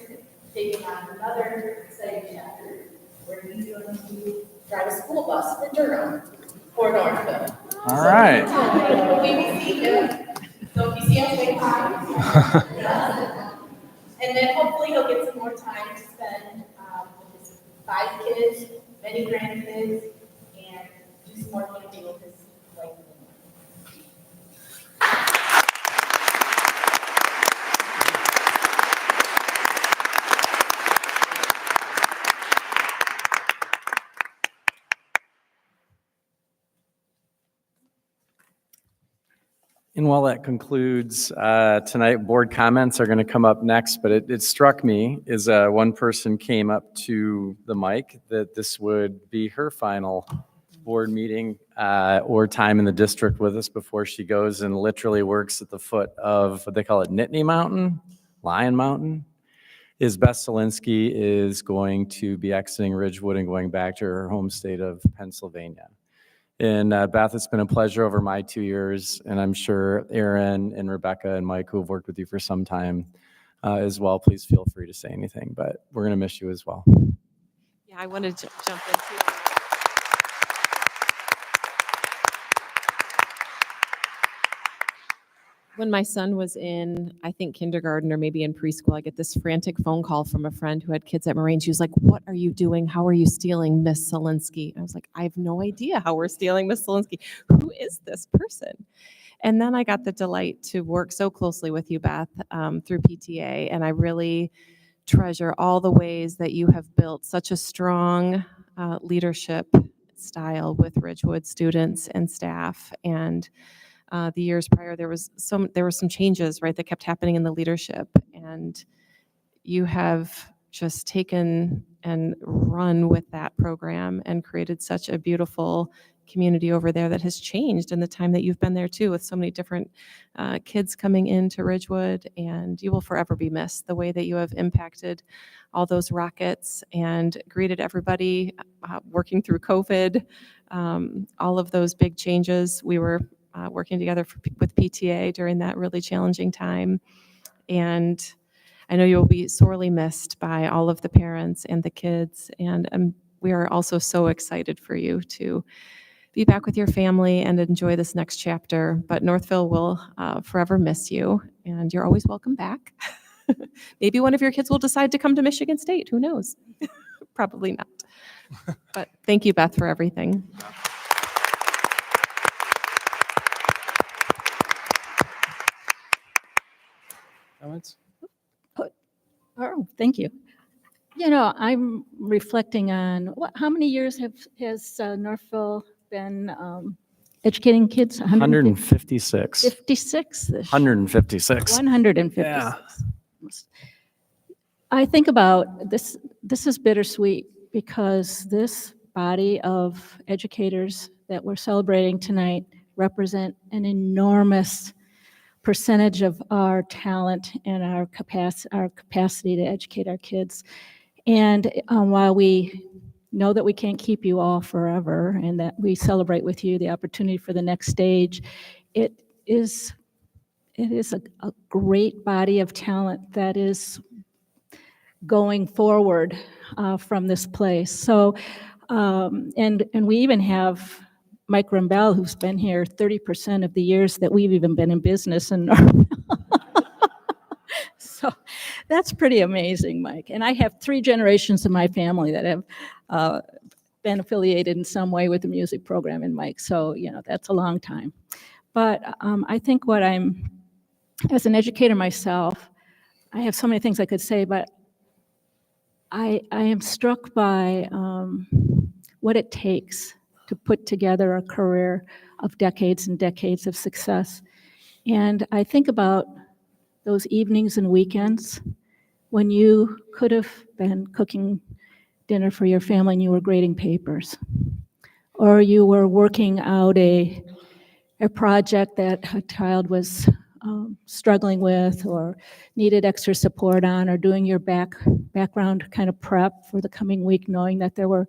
taking on another exciting chapter where he's going to drive a school bus for Durham or Northville. All right. We will see him. So if you see him, say hi. And then hopefully he'll get some more time to spend with his 5 kids, many grandkids, and do some more camping with his wife. And while that concludes tonight, board comments are going to come up next, but it struck me as one person came up to the mic that this would be her final board meeting or time in the district with us before she goes and literally works at the foot of what they call it, Nittany Mountain, Lion Mountain. Is Beth Solinsky is going to be exiting Ridgewood and going back to her home state of Pennsylvania. And Beth, it's been a pleasure over my 2 years, and I'm sure Aaron and Rebecca and Mike, who have worked with you for some time as well, please feel free to say anything, but we're going to miss you as well. Yeah, I wanted to jump in too. When my son was in, I think, kindergarten or maybe in preschool, I get this frantic phone call from a friend who had kids at Moraine. She was like, "What are you doing? How are you stealing Miss Solinsky?" I was like, "I have no idea how we're stealing Miss Solinsky. Who is this person?" And then I got the delight to work so closely with you, Beth, through PTA, and I really treasure all the ways that you have built such a strong leadership style with Ridgewood students and staff. And the years prior, there were some changes, right, that kept happening in the leadership, and you have just taken and run with that program and created such a beautiful community over there that has changed in the time that you've been there too, with so many different kids coming into Ridgewood, and you will forever be missed. The way that you have impacted all those rockets and greeted everybody, working through COVID, all of those big changes. We were working together with PTA during that really challenging time. And I know you'll be sorely missed by all of the parents and the kids. And we are also so excited for you to be back with your family and enjoy this next chapter. But Northville will forever miss you, and you're always welcome back. Maybe one of your kids will decide to come to Michigan State. Who knows? Probably not. But thank you, Beth, for everything. Comments? Oh, thank you. You know, I'm reflecting on how many years has Northville been educating kids? 156. 56 this year. 156. 156. Yeah. I think about this. This is bittersweet because this body of educators that we're celebrating tonight represent an enormous percentage of our talent and our capacity to educate our kids. And while we know that we can't keep you all forever and that we celebrate with you the opportunity for the next stage, it is a great body of talent that is going forward from this place. So, and we even have Mike Rembell, who's been here 30% of the years that we've even been in business in Northville. So that's pretty amazing, Mike. And I have 3 generations of my family that have been affiliated in some way with the music program in Mike. So, you know, that's a long time. But I think as an educator myself, I have so many things I could say, but I am struck by what it takes to put together a career of decades and decades of success. And I think about those evenings and weekends when you could have been cooking dinner for your family and you were grading papers, or you were working out a project that a child was struggling with or needed extra support on, or doing your background kind of prep for the coming week, knowing that there were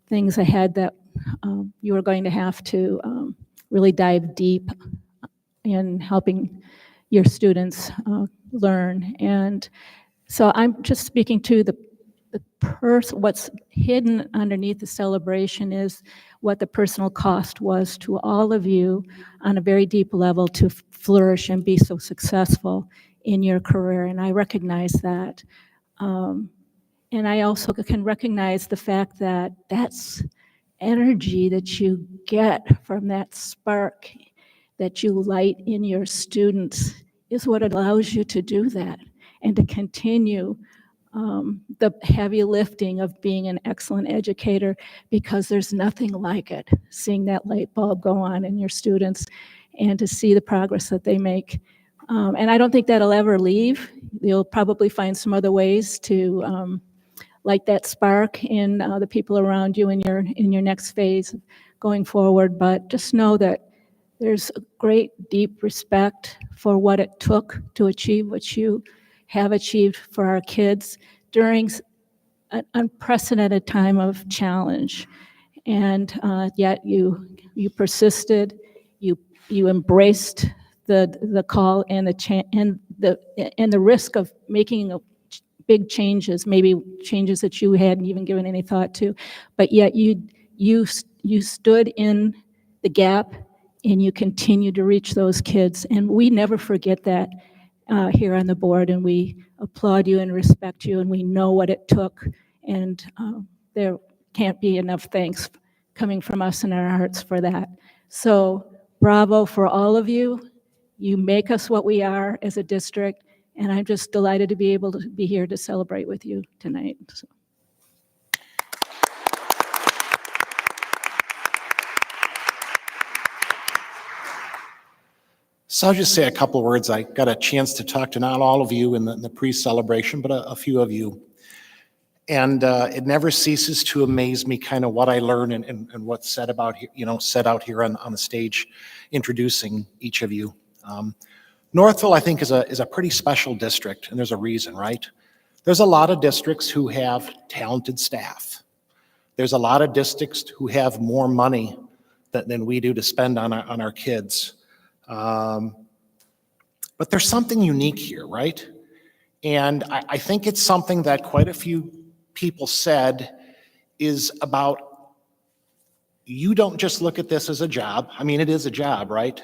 things ahead that you were going to have to really dive deep in helping your students learn. And so I'm just speaking to what's hidden underneath the celebration is what the personal cost was to all of you on a very deep level to flourish and be so successful in your career. And I recognize that. And I also can recognize the fact that that's energy that you get from that spark that you light in your students is what allows you to do that and to continue the heavy lifting of being an excellent educator, because there's nothing like it, seeing that light bulb go on in your students and to see the progress that they make. And I don't think that'll ever leave. You'll probably find some other ways to light that spark in the people around you in your next phase going forward. But just know that there's a great, deep respect for what it took to achieve what you have achieved for our kids during an unprecedented time of challenge. And yet you persisted, you embraced the call and the risk of making big changes, maybe changes that you hadn't even given any thought to, but yet you stood in the gap and you continued to reach those kids. And we never forget that here on the board, and we applaud you and respect you, and we know what it took, and there can't be enough thanks coming from us in our hearts for that. So bravo for all of you. You make us what we are as a district, and I'm just delighted to be able to be here to celebrate with you tonight. So. So I'll just say a couple of words. I got a chance to talk to not all of you in the pre-celebration, but a few of you. And it never ceases to amaze me kind of what I learn and what's said about, said out here on the stage, introducing each of you. Northville, I think, is a pretty special district, and there's a reason, right? There's a lot of districts who have talented staff. There's a lot of districts who have more money than we do to spend on our kids. But there's something unique here, right? And I think it's something that quite a few people said is about, you don't just look at this as a job. I mean, it is a job, right?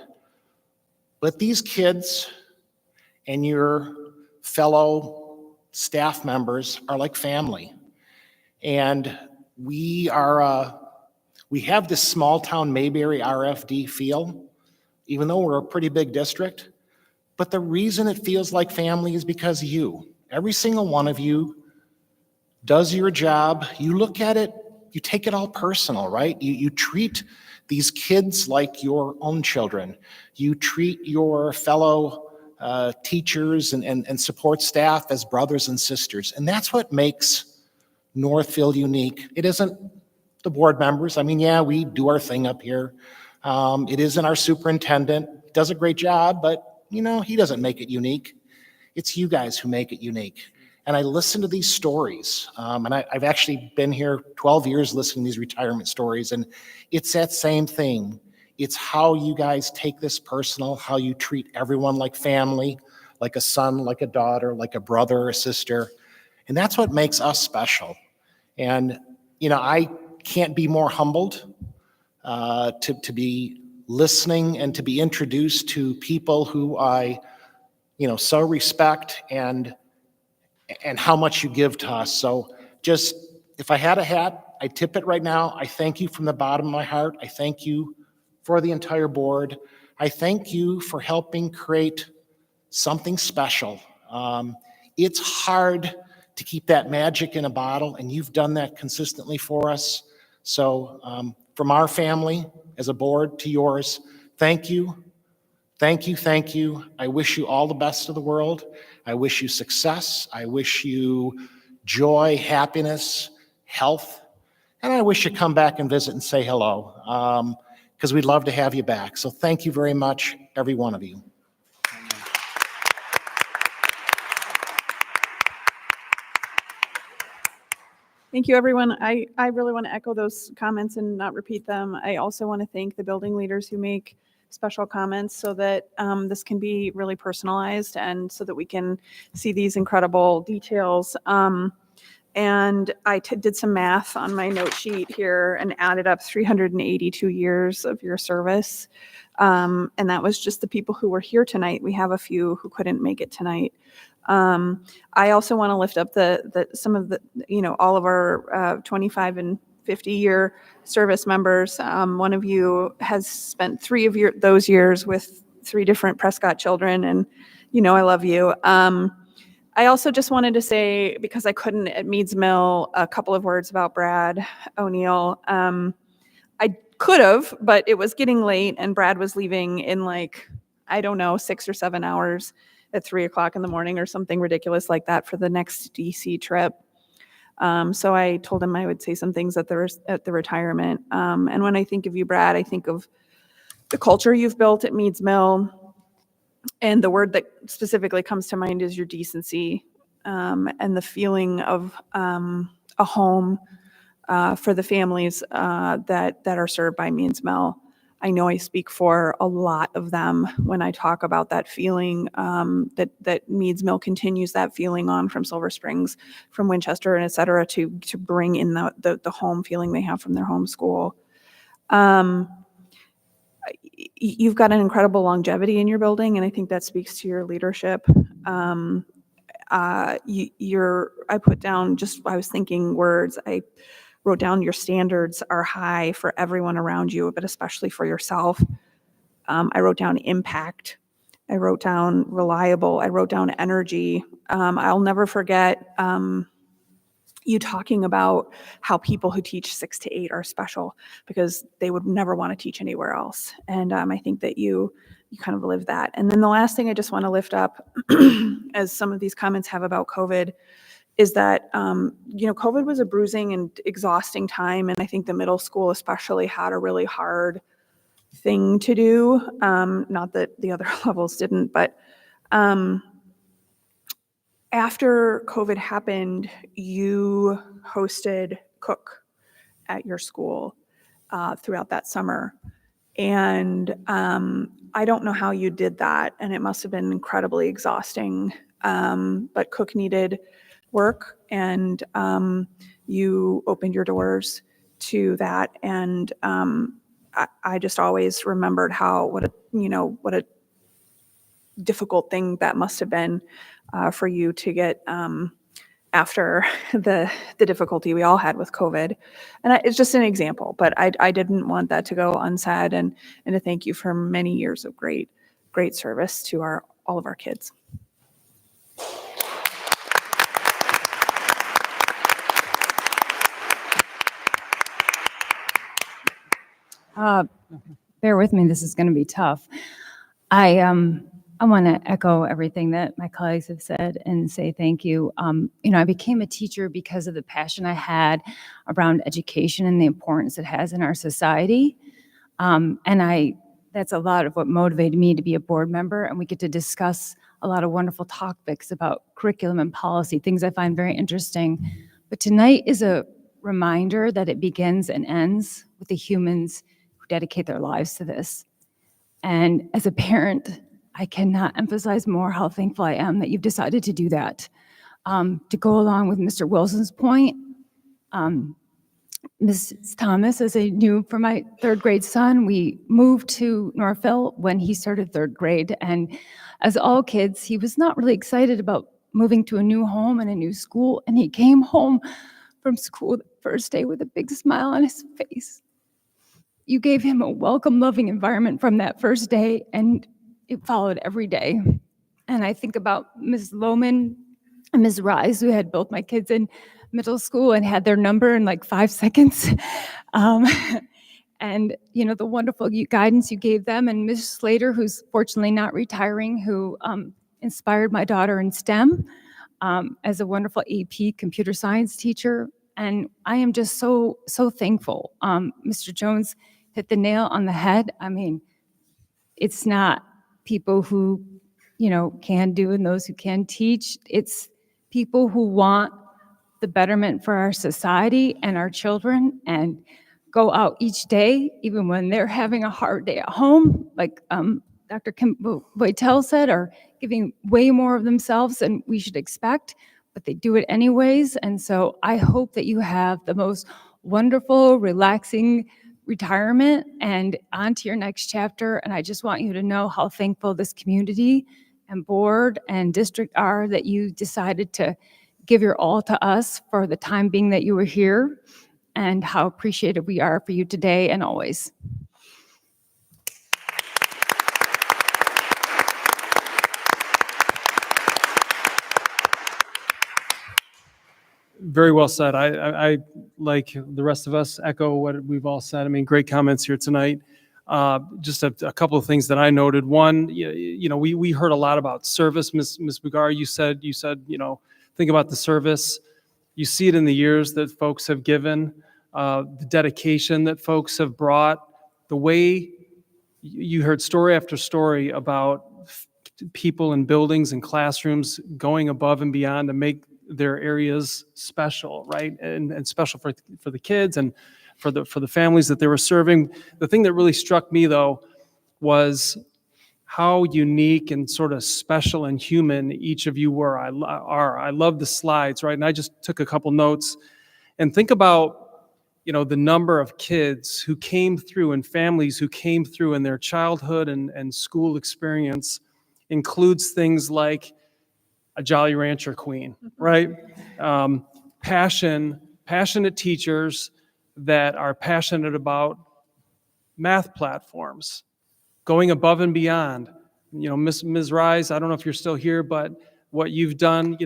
But these kids and your fellow staff members are like family. And we have this small town Mayberry RFD feel, even though we're a pretty big district. But the reason it feels like family is because every single one of you does your job. You look at it, you take it all personal, right? You treat these kids like your own children. You treat your fellow teachers and support staff as brothers and sisters. And that's what makes Northville unique. It isn't the board members. I mean, yeah, we do our thing up here. It isn't our superintendent. Does a great job, but he doesn't make it unique. It's you guys who make it unique. And I listen to these stories, and I've actually been here 12 years listening to these retirement stories, and it's that same thing. It's how you guys take this personal, how you treat everyone like family, like a son, like a daughter, like a brother or a sister. And that's what makes us special. And, I can't be more humbled to be listening and to be introduced to people who I, so respect and how much you give to us. So just, if I had a hat, I tip it right now. I thank you from the bottom of my heart. I thank you for the entire board. I thank you for helping create something special. It's hard to keep that magic in a bottle, and you've done that consistently for us. So from our family as a board to yours, thank you. Thank you, thank you. I wish you all the best of the world. I wish you success. I wish you joy, happiness, health. And I wish you come back and visit and say hello, because we'd love to have you back. So thank you very much, every one of you. Thank you, everyone. I really want to echo those comments and not repeat them. I also want to thank the building leaders who make special comments so that this can be really personalized and so that we can see these incredible details. And I did some math on my note sheet here and added up 382 years of your service. And that was just the people who were here tonight. We have a few who couldn't make it tonight. I also want to lift up some of the, all of our 25 and 50-year service members. One of you has spent 3 of those years with 3 different Prescott children, and I love you. I also just wanted to say, because I couldn't at Meads Mill, a couple of words about Brad O'Neill. I could have, but it was getting late, and Brad was leaving in 6 or 7 hours at 3 o'clock in the morning or something ridiculous like that for the next DC trip. So I told him I would say some things at the retirement. And when I think of you, Brad, I think of the culture you've built at Meads Mill. And the word that specifically comes to mind is your decency, and the feeling of a home for the families that are served by Meads Mill. I know I speak for a lot of them when I talk about that feeling, that Meads Mill continues that feeling on from Silver Springs, from Winchester, and et cetera, to bring in the home feeling they have from their home school. You've got an incredible longevity in your building, and I think that speaks to your leadership. I put down I was thinking words. I wrote down your standards are high for everyone around you, but especially for yourself. I wrote down impact. I wrote down reliable. I wrote down energy. I'll never forget you talking about how people who teach 6 to 8 are special because they would never want to teach anywhere else. And I think that you kind of live that. And then the last thing I just want to lift up, as some of these comments have about COVID, is that, COVID was a bruising and exhausting time. And I think the middle school especially had a really hard thing to do. Not that the other levels didn't, but after COVID happened, you hosted Cook at your school throughout that summer. And I don't know how you did that, and it must have been incredibly exhausting. But Cook needed work, and you opened your doors to that. And I just always remembered what a difficult thing that must have been for you to get after the difficulty we all had with COVID. And it's just an example, but I didn't want that to go unsaid, and to thank you for many years of great service to all of our kids. Bear with me, this is going to be tough. I want to echo everything that my colleagues have said and say thank you. I became a teacher because of the passion I had around education and the importance it has in our society. That's a lot of what motivated me to be a board member, and we get to discuss a lot of wonderful topics about curriculum and policy, things I find very interesting. But tonight is a reminder that it begins and ends with the humans who dedicate their lives to this. And as a parent, I cannot emphasize more how thankful I am that you've decided to do that. To go along with Mr. Wilson's point, Mrs. Thomas, as I knew for my third grade son, we moved to Northville when he started third grade. And as all kids, he was not really excited about moving to a new home and a new school. And he came home from school the first day with a big smile on his face. You gave him a welcome, loving environment from that first day, and it followed every day. And I think about Ms. Lohman and Ms. Rise, who had both my kids in middle school and had their number in like 5 seconds. And, the wonderful guidance you gave them, and Ms. Slater, who's fortunately not retiring, who inspired my daughter in STEM as a wonderful AP computer science teacher. And I am just so thankful. Mr. Jones hit the nail on the head. I mean, it's not people who, can do and those who can teach. It's people who want the betterment for our society and our children and go out each day, even when they're having a hard day at home, like Dr. Kim Boytel said, are giving way more of themselves than we should expect, but they do it anyways. And so I hope that you have the most wonderful, relaxing retirement and on to your next chapter. And I just want you to know how thankful this community and board and district are that you decided to give your all to us for the time being that you were here, and how appreciative we are for you today and always. Very well said. I like the rest of us, echo what we've all said. I mean, great comments here tonight. Just a couple of things that I noted. One, we heard a lot about service. Ms. Bugar, you said, think about the service. You see it in the years that folks have given, the dedication that folks have brought, the way you heard story after story about people in buildings and classrooms going above and beyond to make their areas special, right? And special for the kids and for the families that they were serving. The thing that really struck me, though, was how unique and sort of special and human each of you were. I love the slides, right? And I just took a couple notes. And think about, the number of kids who came through and families who came through in their childhood and school experience includes things like a Jolly Rancher queen, right? Passionate teachers that are passionate about math platforms, going above and beyond. Ms. Rise, I don't know if you're still here, but what you've done,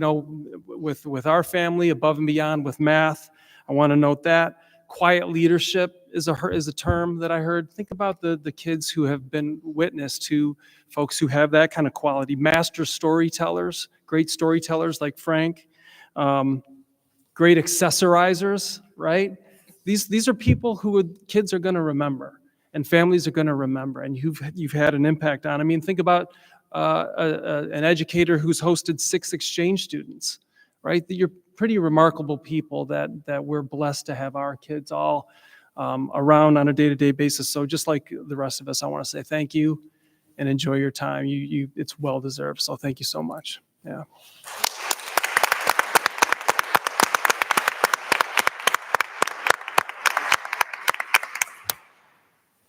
with our family, above and beyond with math, I want to note that. Quiet leadership is a term that I heard. Think about the kids who have been witness to folks who have that kind of quality. Master storytellers, great storytellers like Frank. great accessorizers, right? These are people who kids are going to remember and families are going to remember, and you've had an impact on. I mean, think about an educator who's hosted 6 exchange students, right? You're pretty remarkable people that we're blessed to have our kids all around on a day-to-day basis. So just like the rest of us, I want to say thank you and enjoy your time. It's well-deserved, so thank you so much. Yeah.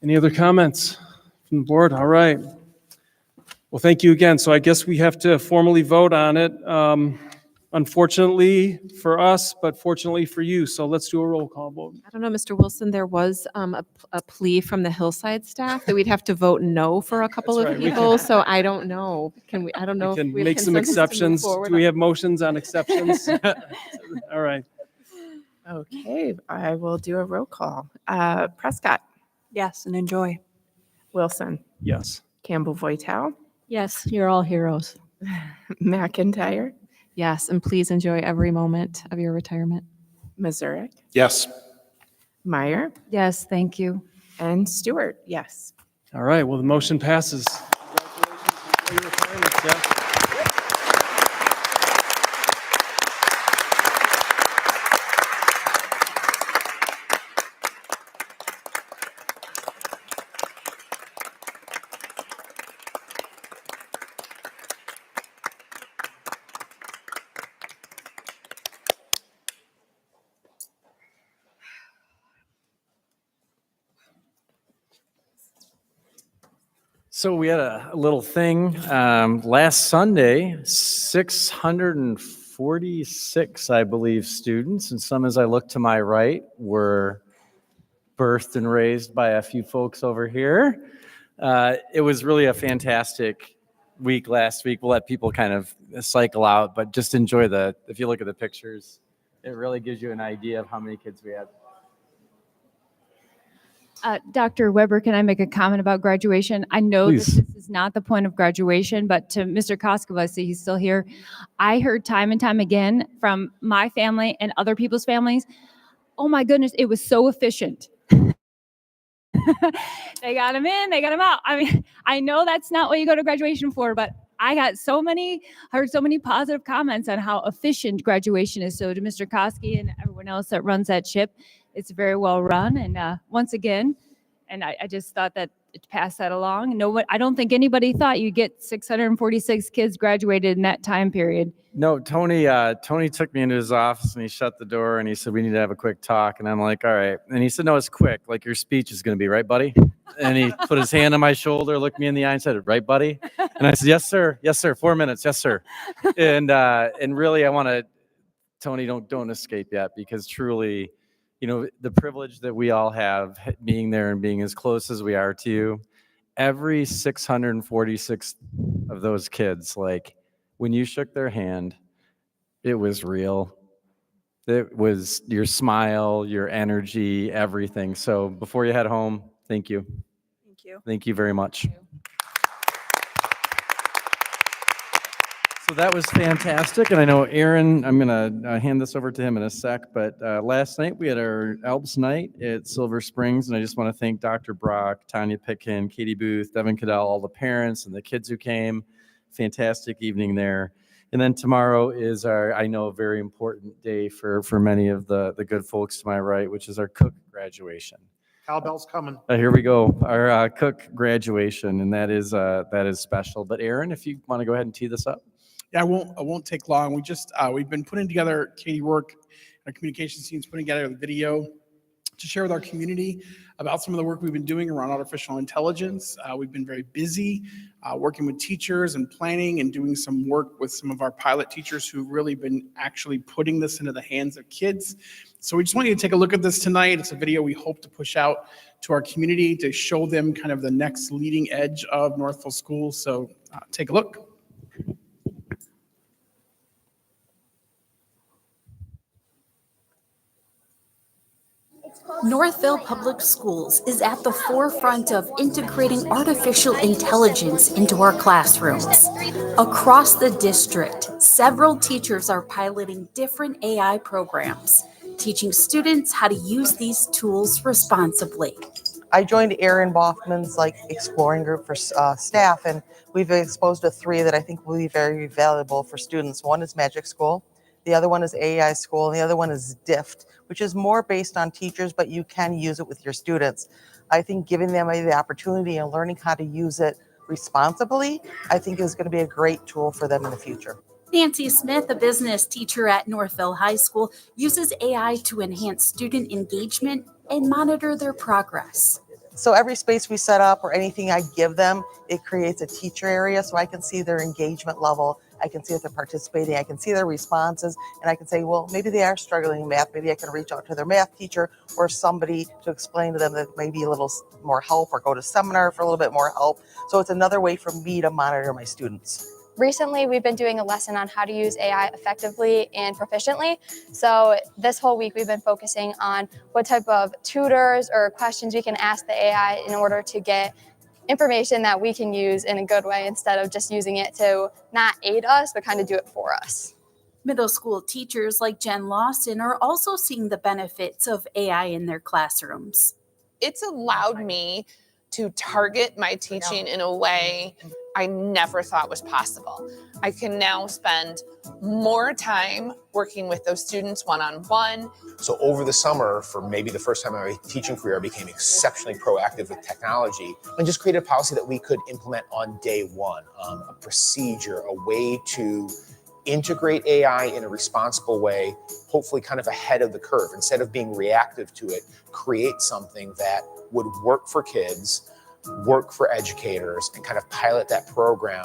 Any other comments from the board? All right. Well, thank you again. So I guess we have to formally vote on it. Unfortunately for us, but fortunately for you. So let's do a roll call vote. I don't know, Mr. Wilson, there was a plea from the Hillside staff that we'd have to vote no for a couple That's of right. We people, can- so I don't know. Can we, I don't know We if can we have make some consensus to move exceptions. forward Do we on- have motions on exceptions? All right. Okay, I will do a roll call. Prescott, Yes, and enjoy. Wilson, Yes. Campbell Voitel, Yes, you're all heroes. McIntyre, Yes, and please enjoy every moment of your retirement. Mazurek, Yes. Meyer, Yes, thank you. and Stewart. Yes. All right. Well, the motion passes. Congratulations on your retirement, Jeff. So we had a little thing last Sunday, 646, I believe, students, and some, as I look to my right, were birthed and raised by a few folks over here. It was really a fantastic week last week. We'll let people kind of cycle out, but just enjoy if you look at the pictures, it really gives you an idea of how many kids we had. Dr. Weber, can I make a comment about graduation? I know that Please. this is not the point of graduation, but to Mr. Koskova, I see he's still here. I heard time and time again from my family and other people's families, oh my goodness, it was so efficient. They got him in, they got him out. I mean, I know that's not what you go to graduation for, but I heard so many positive comments on how efficient graduation is. So to Mr. Koski and everyone else that runs that ship, it's very well run. And once again, and I just thought that to pass that along. No, I don't think anybody thought you'd get 646 kids graduated in that time period. No, Tony took me into his office and he shut the door and he said, we need to have a quick talk. And I'm like, all right. And he said, no, it's quick. Like your speech is going to be, right, buddy? And he put his hand on my shoulder, looked me in the eye and said, right, buddy? And I said, yes, sir. Yes, sir. 4 minutes. Yes, sir. And really, I want to, Tony, don't escape yet, because truly, you know, the privilege that we all have being there and being as close as we are to you, every 646 of those kids, like when you shook their hand, it was real. It was your smile, your energy, everything. So before you head home, thank you. Thank you. Thank you very much. So that was fantastic. And I know Aaron, I'm going to hand this over to him in a sec, but last night we had our Alps night at Silver Springs, and I just want to thank Dr. Brock, Tanya Pitkin, Katie Booth, Devin Cadell, all the parents and the kids who came. Fantastic evening there. And then tomorrow is our, I know, a very important day for many of the good folks to my right, which is our Cook graduation. Cowbell's coming. Here we go, our Cook graduation, and that is special. But Aaron, if you want to go ahead and tee this up. Yeah, I won't take long. We've been putting together, Katie Rourke, our communications team's putting together a video to share with our community about some of the work we've been doing around artificial intelligence. We've been very busy working with teachers and planning and doing some work with some of our pilot teachers who've really been actually putting this into the hands of kids. So we just want you to take a look at this tonight. It's a video we hope to push out to our community to show them kind of the next leading edge of Northville schools. So take a look. Northville Public Schools is at the forefront of integrating artificial intelligence into our classrooms. Across the district, several teachers are piloting different AI programs, teaching students how to use these tools responsibly. I joined Erin Boffman's exploring group for staff, and we've been exposed to 3 that I think will be very valuable for students. One is Magic School, the other one is AI School, and the other one is DIFT, which is more based on teachers, but you can use it with your students. I think giving them the opportunity and learning how to use it responsibly, I think is going to be a great tool for them in the future. Nancy Smith, a business teacher at Northville High School, uses AI to enhance student engagement and monitor their progress. So every space we set up or anything I give them, it creates a teacher area so I can see their engagement level. I can see if they're participating. I can see their responses, and I can say, well, maybe they are struggling in math. Maybe I can reach out to their math teacher or somebody to explain to them that maybe a little more help, or go to seminar for a little bit more help. So it's another way for me to monitor my students. Recently, we've been doing a lesson on how to use AI effectively and proficiently. So this whole week, we've been focusing on what type of tutors or questions we can ask the AI in order to get information that we can use in a good way, instead of just using it to not aid us, but kind of do it for us. Middle school teachers like Jen Lawson are also seeing the benefits of AI in their classrooms. It's allowed me to target my teaching in a way I never thought was possible. I can now spend more time working with those students one-on-one. So over the summer, for maybe the first time in my teaching career, I became exceptionally proactive with technology and just created a policy that we could implement on day one, a procedure, a way to integrate AI in a responsible way, hopefully kind of ahead of the curve. Instead of being reactive to it, create something that would work for kids, work for educators, and kind of pilot that program.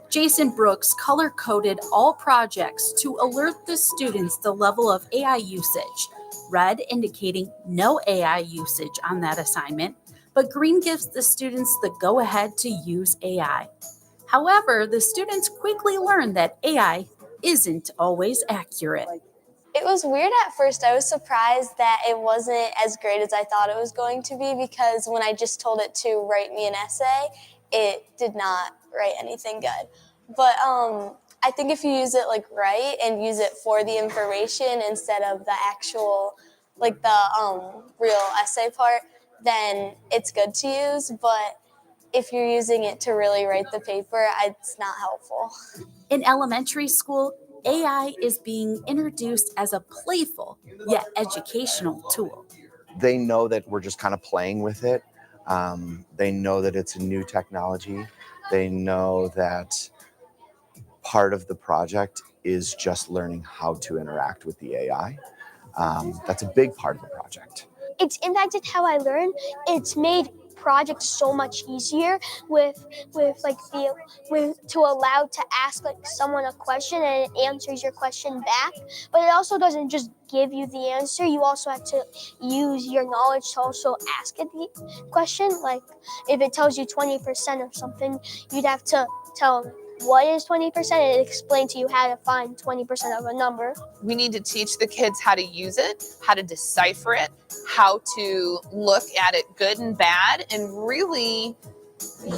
Jason Brooks color-coded all projects to alert the students the level of AI usage. Red indicating no AI usage on that assignment, but green gives the students the go-ahead to use AI. However, the students quickly learned that AI isn't always accurate. It was weird at first. I was surprised that it wasn't as great as I thought it was going to be, because when I just told it to write me an essay, it did not write anything good. But I think if you use it right and use it for the information instead of the actual, the real essay part, then it's good to use. But if you're using it to really write the paper, it's not helpful. In elementary school, AI is being introduced as a playful yet educational tool. They know that we're just kind of playing with it. They know that it's a new technology. They know that part of the project is just learning how to interact with the AI. That's a big part of the project. It's impacted how I learn. It's made projects so much easier to allow to ask someone a question and it answers your question back. But it also doesn't just give you the answer. You also have to use your knowledge to also ask it the question. Like if it tells you 20% of something, you'd have to tell what is 20% and explain to you how to find 20% of a number. We need to teach the kids how to use it, how to decipher it, how to look at it good and bad, and really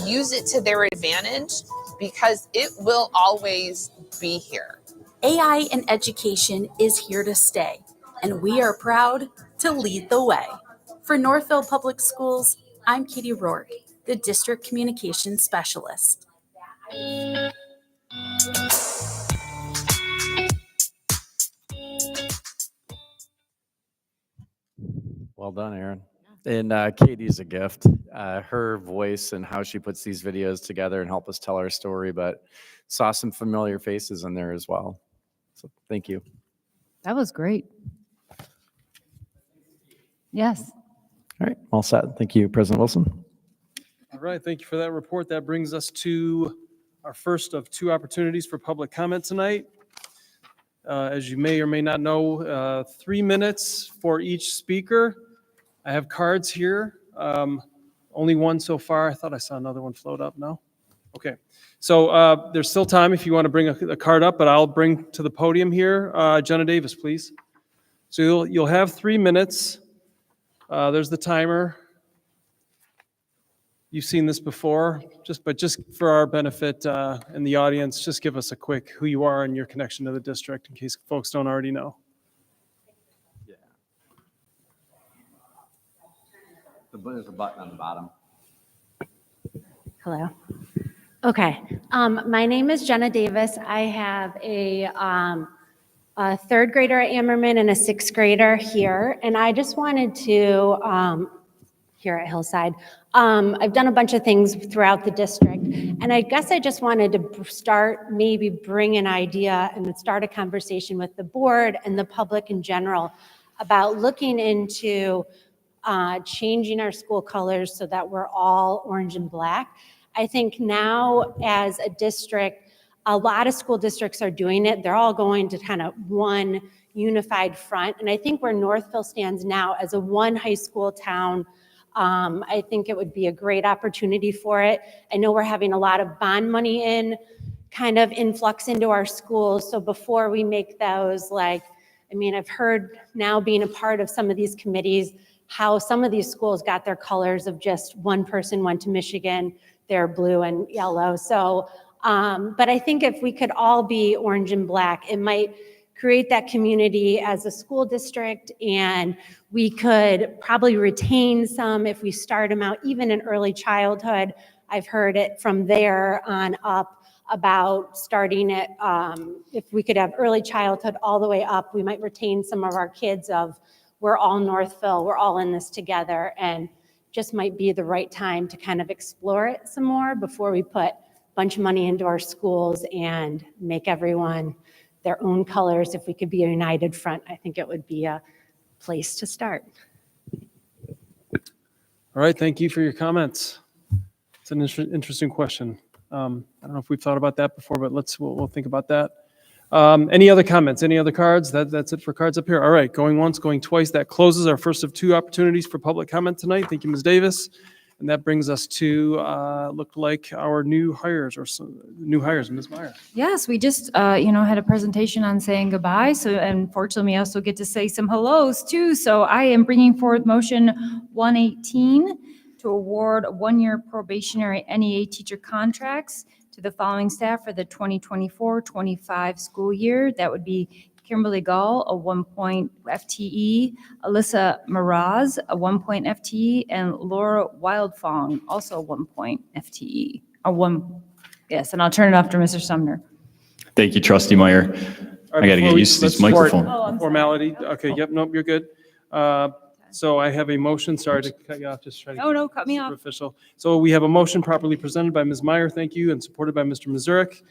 use it to their advantage, because it will always be here. AI in education is here to stay, and we are proud to lead the way. For Northville Public Schools, I'm Katie Rourke, the District Communications Specialist. Well done, Erin. And Katie's a gift. Her voice and how she puts these videos together and help us tell our story, but saw some familiar faces in there as well. So thank you. That was great. Yes. All right, all set. Thank you, President Wilson. All right, thank you for that report. That brings us to our first of two opportunities for public comment tonight. As you may or may not know, 3 minutes for each speaker. I have cards here. Only one so far. I thought I saw another one float up. No? Okay. So there's still time if you want to bring a card up, but I'll bring to the podium here. Jenna Davis, please. So you'll have 3 minutes. There's the timer. You've seen this before, but just for our benefit in the audience, just give us a quick who you are and your connection to the district in case folks don't already know. There's a button on the bottom. Hello. Okay. My name is Jenna Davis. I have a third grader at Ammerman and a sixth grader here. And I just wanted to, here at Hillside, I've done a bunch of things throughout the district. And I guess I just wanted to start, maybe bring an idea and start a conversation with the board and the public in general about looking into changing our school colors so that we're all orange and black. I think now as a district, a lot of school districts are doing it. They're all going to kind of one unified front. And I think where Northville stands now as a one high school town, I think it would be a great opportunity for it. I know we're having a lot of bond money kind of influx into our schools. So before we make those, I've heard now being a part of some of these committees, how some of these schools got their colors of just one person went to Michigan, they're blue and yellow. So, but I think if we could all be orange and black, it might create that community as a school district, and we could probably retain some if we start them out even in early childhood. I've heard it from there on up about starting it. If we could have early childhood all the way up, we might retain some of our kids of we're all Northville, we're all in this together, and just might be the right time to kind of explore it some more before we put a bunch of money into our schools and make everyone their own colors. If we could be a united front, I think it would be a place to start. All right, thank you for your comments. It's an interesting question. I don't know if we've thought about that before, but we'll think about that. Any other comments? Any other cards? That's it for cards up here. All right, going once, going twice. That closes our first of two opportunities for public comment tonight. Thank you, Ms. Davis. And that brings us to look like our new hires Ms. Meyer. Yes, we just, had a presentation on saying goodbye. So, and fortunately, we also get to say some hellos too. So I am bringing forward motion 118 to award a one-year probationary NEA teacher contracts to the following staff for the 2024-25 school year. That would be Kimberly Gall, a 1 point FTE, Alyssa Miraz, a 1 point FTE, and Laura Wildfong, also a 1 point FTE. Yes, and I'll turn it off to Mr. Sumner. Thank you, Trustee Meyer. All right, I got to get used to this microphone. Formality. Okay, yep, nope, you're good. So I have a motion, sorry to cut you off, just trying to. No, cut me off. Official. So we have a motion properly presented by Ms. Meyer, thank you, and supported by Mr. Mazurek.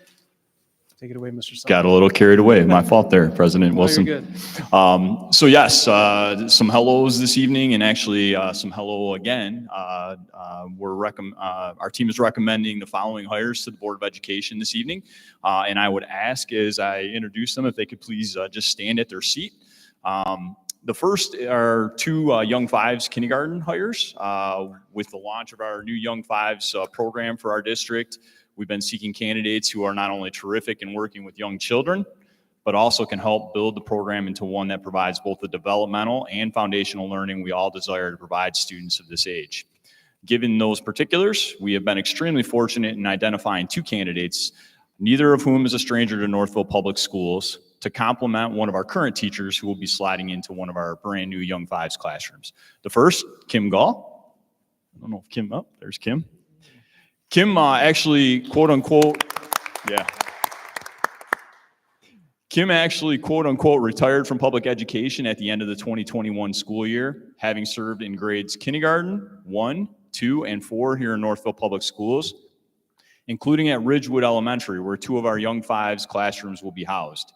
Take it away, Mr. Sumner. Got a little carried away. My fault there, President Wilson. You're good. So yes, some hellos this evening, and actually some hello again. Our team is recommending the following hires to the Board of Education this evening. And I would ask as I introduce them, if they could please just stand at their seat. The first are two Young Fives kindergarten hires. With the launch of our new Young Fives program for our district, we've been seeking candidates who are not only terrific in working with young children, but also can help build the program into one that provides both the developmental and foundational learning we all desire to provide students of this age. Given those particulars, we have been extremely fortunate in identifying two candidates, neither of whom is a stranger to Northville Public Schools, to complement one of our current teachers who will be sliding into one of our brand new Young Fives classrooms. The first, Kim Gall. I don't know if Kim, there's Kim. Kim actually, quote unquote, Kim actually, quote unquote, retired from public education at the end of the 2021 school year, having served in grades kindergarten, 1, 2, and 4 here in Northville Public Schools, including at Ridgewood Elementary, where two of our Young Fives classrooms will be housed.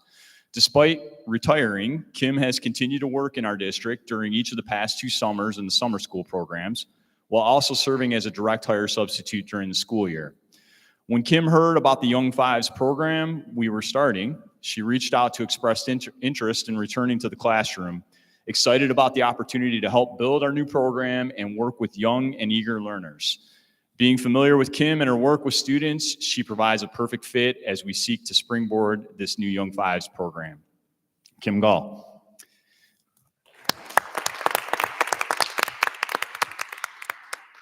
Despite retiring, Kim has continued to work in our district during each of the past 2 summers in the summer school programs, while also serving as a direct hire substitute during the school year. When Kim heard about the Young Fives program we were starting, she reached out to express interest in returning to the classroom, excited about the opportunity to help build our new program and work with young and eager learners. Being familiar with Kim and her work with students, she provides a perfect fit as we seek to springboard this new Young Fives program. Kim Gall.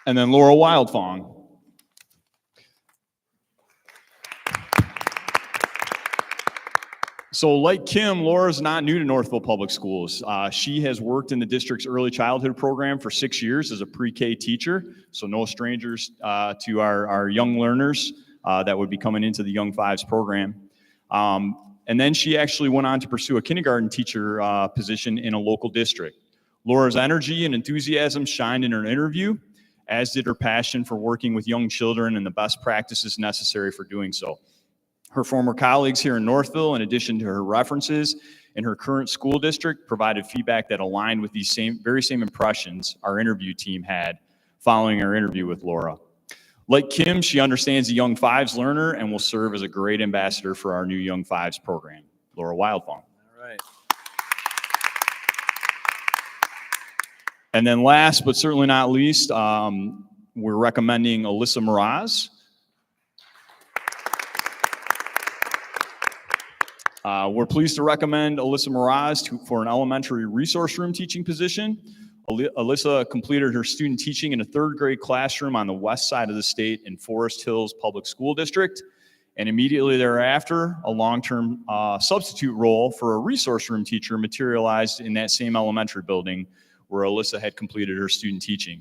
And then Laura Wildfong. So like Kim, Laura's not new to Northville Public Schools. She has worked in the district's early childhood program for 6 years as a pre-K teacher, so no strangers to our young learners that would be coming into the Young Fives program. And then she actually went on to pursue a kindergarten teacher position in a local district. Laura's energy and enthusiasm shined in her interview, as did her passion for working with young children and the best practices necessary for doing so. Her former colleagues here in Northville, in addition to her references in her current school district, provided feedback that aligned with these very same impressions our interview team had following our interview with Laura. Like Kim, she understands the Young Fives learner and will serve as a great ambassador for our new Young Fives program. Laura Wildfong. All right. And then last, but certainly not least, we're recommending Alyssa Mraz. We're pleased to recommend Alyssa Mraz for an elementary resource room teaching position. Alyssa completed her student teaching in a third grade classroom on the west side of the state in Forest Hills Public School District. And immediately thereafter, a long-term substitute role for a resource room teacher materialized in that same elementary building where Alyssa had completed her student teaching.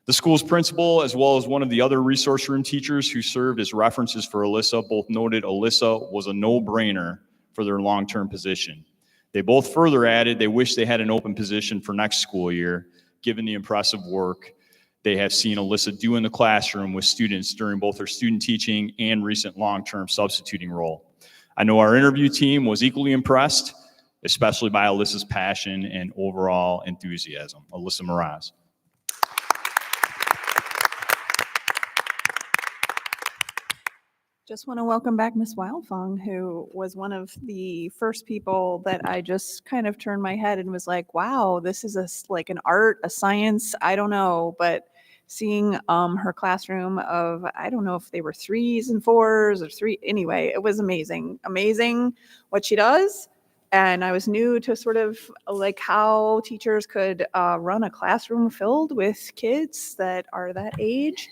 The school's principal, as well as one of the other resource room teachers who served as references for Alyssa, both noted Alyssa was a no-brainer for their long-term position. They both further added they wish they had an open position for next school year, given the impressive work they have seen Alyssa do in the classroom with students during both her student teaching and recent long-term substituting role. I know our interview team was equally impressed, especially by Alyssa's passion and overall enthusiasm. Alyssa Mraz. Just want to welcome back Miss Wildfong, who was one of the first people that I just kind of turned my head and was like, wow, this is like an art, a science, I don't know. But seeing her classroom of, I don't know if they were 3s and 4s or 3, anyway, it was amazing. Amazing what she does. And I was new to sort of like how teachers could run a classroom filled with kids that are that age.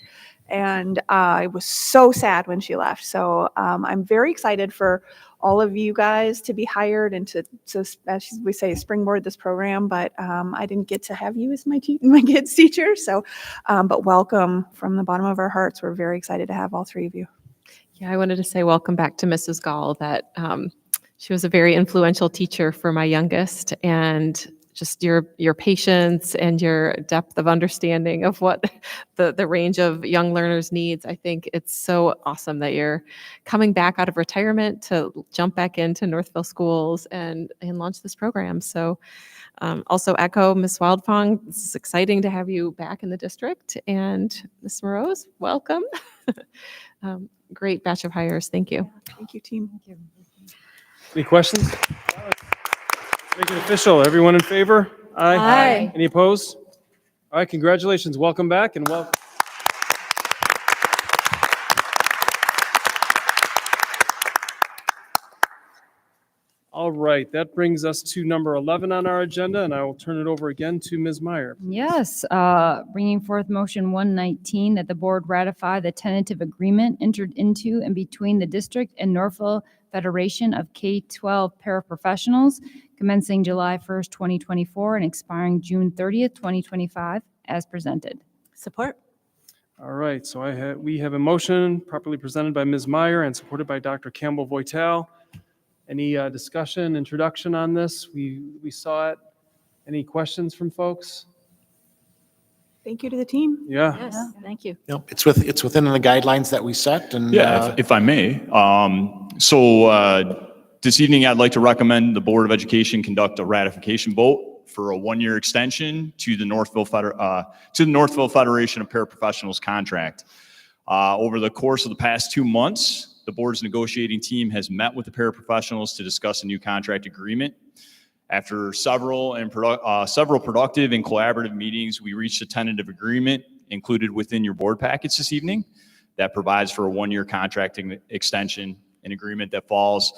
And I was so sad when she left. So I'm very excited for all of you guys to be hired and to as we say, springboard this program. But I didn't get to have you as my kids' teacher. So, but welcome from the bottom of our hearts. We're very excited to have all 3 of you. Yeah, I wanted to say welcome back to Mrs. Gall, that she was a very influential teacher for my youngest, and just your patience and your depth of understanding of what the range of young learners needs. I think it's so awesome that you're coming back out of retirement to jump back into Northville schools and launch this program. So also echo Ms. Wildfong, it's exciting to have you back in the district. And Ms. Morose, welcome. Great batch of hires. Thank you. Thank you, team. Thank you. Any questions? Make it official. Everyone in favor? Aye. Aye. Any opposed? All right, congratulations. Welcome back and welcome. All right, that brings us to number 11 on our agenda, and I will turn it over again to Ms. Meyer. Yes, bringing forth motion 119 that the board ratify the tentative agreement entered into and between the district and Northville Federation of K-12 Paraprofessionals commencing July 1st, 2024 and expiring June 30th, 2025 as presented. Support. All right, so we have a motion properly presented by Ms. Meyer and supported by Dr. Campbell-Voitel. Any discussion, introduction on this? We saw it. Any questions from folks? Thank you to the team. Yeah. Yes, thank you. Yep, it's within the guidelines that we set, and Yeah, if I may. This evening, I'd like to recommend the Board of Education conduct a ratification vote for a 1-year extension to the Northville Federation of Paraprofessionals contract. Over the course of the past 2 months, the board's negotiating team has met with the paraprofessionals to discuss a new contract agreement. After several productive and collaborative meetings, we reached a tentative agreement included within your board packets this evening that provides for a 1-year contracting extension, an agreement that falls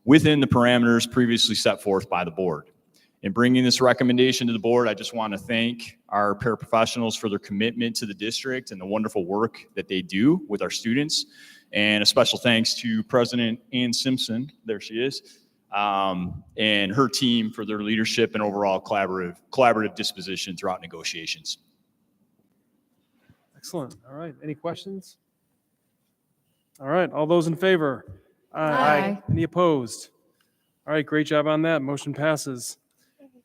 within the parameters previously set forth by the board. In bringing this recommendation to the board, I just want to thank our paraprofessionals for their commitment to the district and the wonderful work that they do with our students. And a special thanks to President Ann Simpson, there she is, and her team for their leadership and overall collaborative disposition throughout negotiations. Excellent. All right. Any questions? All right. All those in favor? Aye. Any opposed? All right. Great job on that. Motion passes.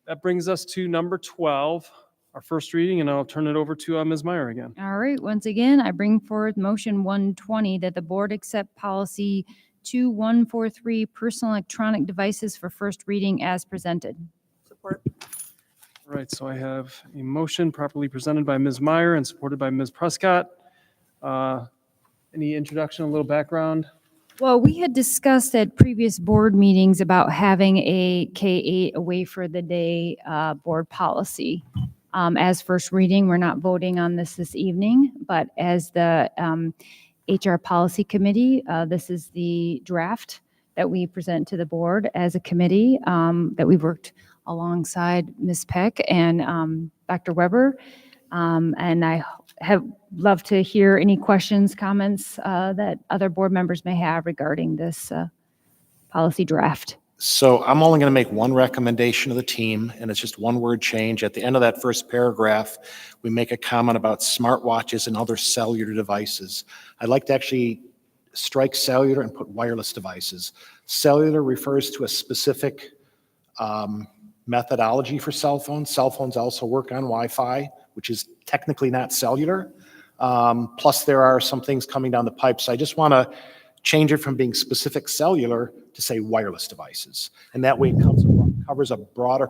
That brings us to number 12, our first reading, and I'll turn it over to Ms. Meyer again. All right, once again, I bring forward motion 120 that the board accept policy 2143, personal electronic devices for first reading as presented. Support. All right. So I have a motion properly presented by Ms. Meyer and supported by Ms. Prescott. Any introduction, a little background? Well, we had discussed at previous board meetings about having a K-8 away for the day board policy. As first reading, we're not voting on this evening, but as the HR Policy Committee, this is the draft that we present to the board as a committee that we worked alongside Ms. Peck and Dr. Weber. And I have loved to hear any questions, comments that other board members may have regarding this policy draft. So I'm only going to make one recommendation to the team, and it's just one word change. At the end of that first paragraph, we make a comment about smartwatches and other cellular devices. I'd like to actually strike cellular and put wireless devices. Cellular refers to a specific methodology for cell phones. Cell phones also work on Wi-Fi, which is technically not cellular. Plus, there are some things coming down the pipe. So I just want to change it from being specific cellular to say wireless devices. And that way it covers a broader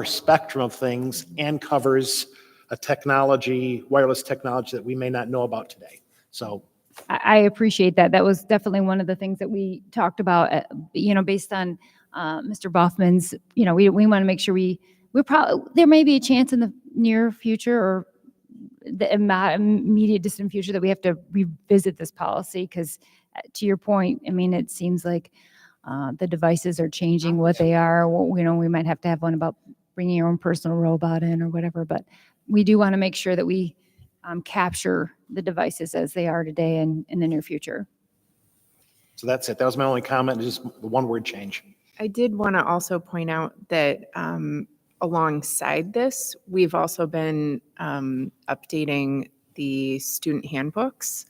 spectrum of things and covers a technology, wireless technology that we may not know about today. So I appreciate that. That was definitely one of the things that we talked about, based on Mr. Boffman's, we want to make sure there may be a chance in the near future or the immediate distant future that we have to revisit this policy because to your point, it seems like the devices are changing what they are. We might have to have one about bringing your own personal robot in or whatever, but we do want to make sure that we capture the devices as they are today and in the near future. So that's it. That was my only comment, just the one word change. I did want to also point out that alongside this, we've also been updating the student handbooks.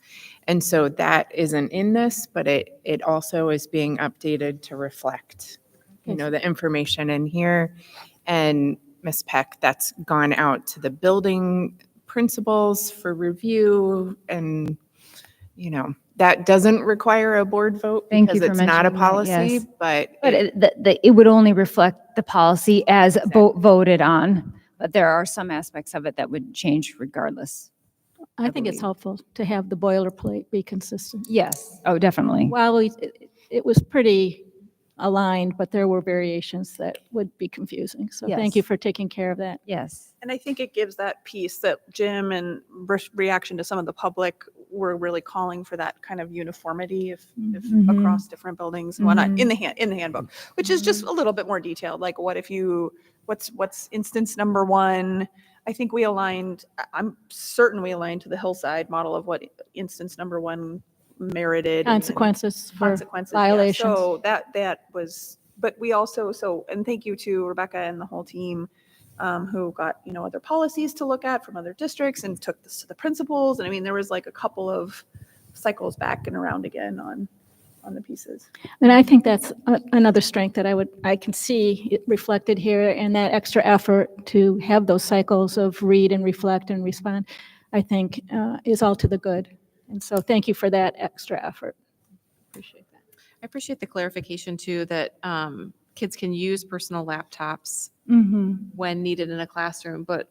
And so that isn't in this, but it also is being updated to reflect, the information in here. And Ms. Peck, that's gone out to the building principals for review. And, that doesn't require a board vote Thank you because for it's not a mentioning that, policy, yes. but it would only reflect the policy as voted on, but there are some aspects of it that would change regardless. I think it's helpful to have the boilerplate be consistent. Yes. Oh, definitely. While it was pretty aligned, but there were variations that would be confusing. So thank Yes. you for taking care of that. Yes. And I think it gives that piece that Jim and reaction to some of the public were really calling for that kind of uniformity if Mhm. across different buildings and whatnot in the handbook, which is just a little bit more detailed. Like what's instance number one? I think I'm certain we aligned to the Hillside model of what instance number one merited. Consequences for consequences. violations. Yeah. So that was, but we also, and thank you to Rebecca and the whole team who got, other policies to look at from other districts and took this to the principals. And there was like a couple of cycles back and around again on the pieces. And I think that's another strength that I can see it reflected here, and that extra effort to have those cycles of read and reflect and respond, I think is all to the good. And so thank you for that extra effort. Appreciate that. I appreciate the clarification too, that kids can use personal laptops when needed in a classroom, but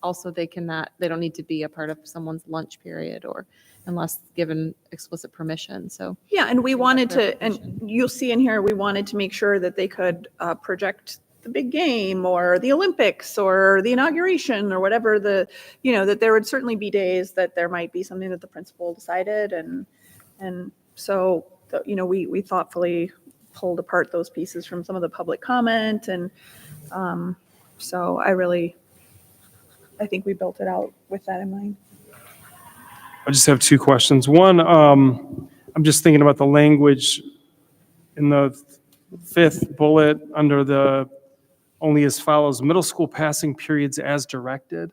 also they don't need to be a part of someone's lunch period or unless given explicit permission. So yeah, and we wanted to, and you'll see in here, we wanted to make sure that they could project the big game or the Olympics or the inauguration or whatever that there would certainly be days that there might be something that the principal decided. And so, we thoughtfully pulled apart those pieces from some of the public comment. And so I think we built it out with that in mind. I just have two questions. One, I'm just thinking about the language in the fifth bullet under the only as follows, middle school passing periods as directed.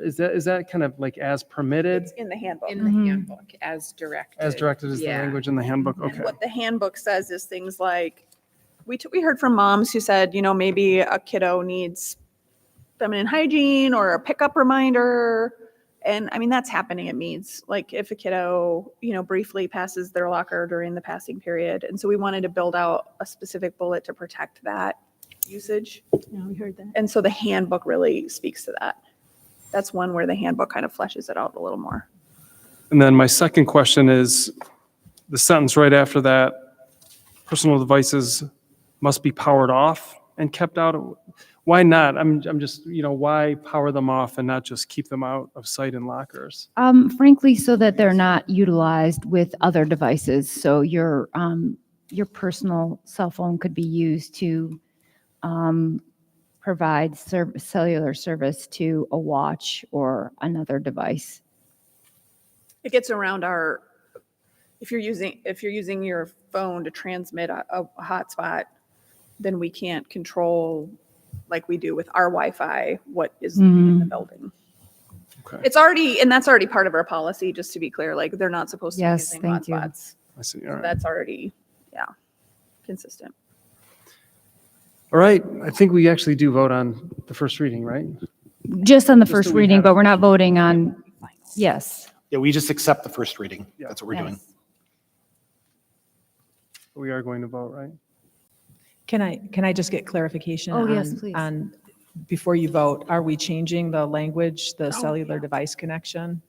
Is that kind of like as permitted? It's in the handbook. In the handbook, as directed. As directed is the Yeah. language in the handbook, And okay. what the handbook says is things like, we heard from moms who said, maybe a kiddo needs feminine hygiene or a pickup reminder. And I mean, that's happening at Meads. Like if a kiddo, briefly passes their locker during the passing period. And so we wanted to build out a specific bullet to protect that usage. Yeah, we heard that. And so the handbook really speaks to that. That's one where the handbook kind of fleshes it out a little more. And then my second question is the sentence right after that, personal devices must be powered off and kept out. Why not? I'm just, why power them off and not just keep them out of sight in lockers? Frankly, so that they're not utilized with other devices. So your personal cell phone could be used to provide cellular service to a watch or another device. It gets around if you're using your phone to transmit a hotspot, then we can't control like we do with our Wi-Fi, what is in the building. Okay. It's already, and that's already part of our policy, just to be clear, like they're not supposed to be Yes, using thank you. hotspots. I see, all So right. that's already, consistent. All right, I think we actually do vote on the first reading, right? Just on the Just first that we reading, have- but we're not voting on, yes. Yeah, we just accept the first reading. That's what we're doing. We are going to vote, right? Can I just get clarification? Oh, yes, please. On, before you vote, are we changing the language, the cellular device connection?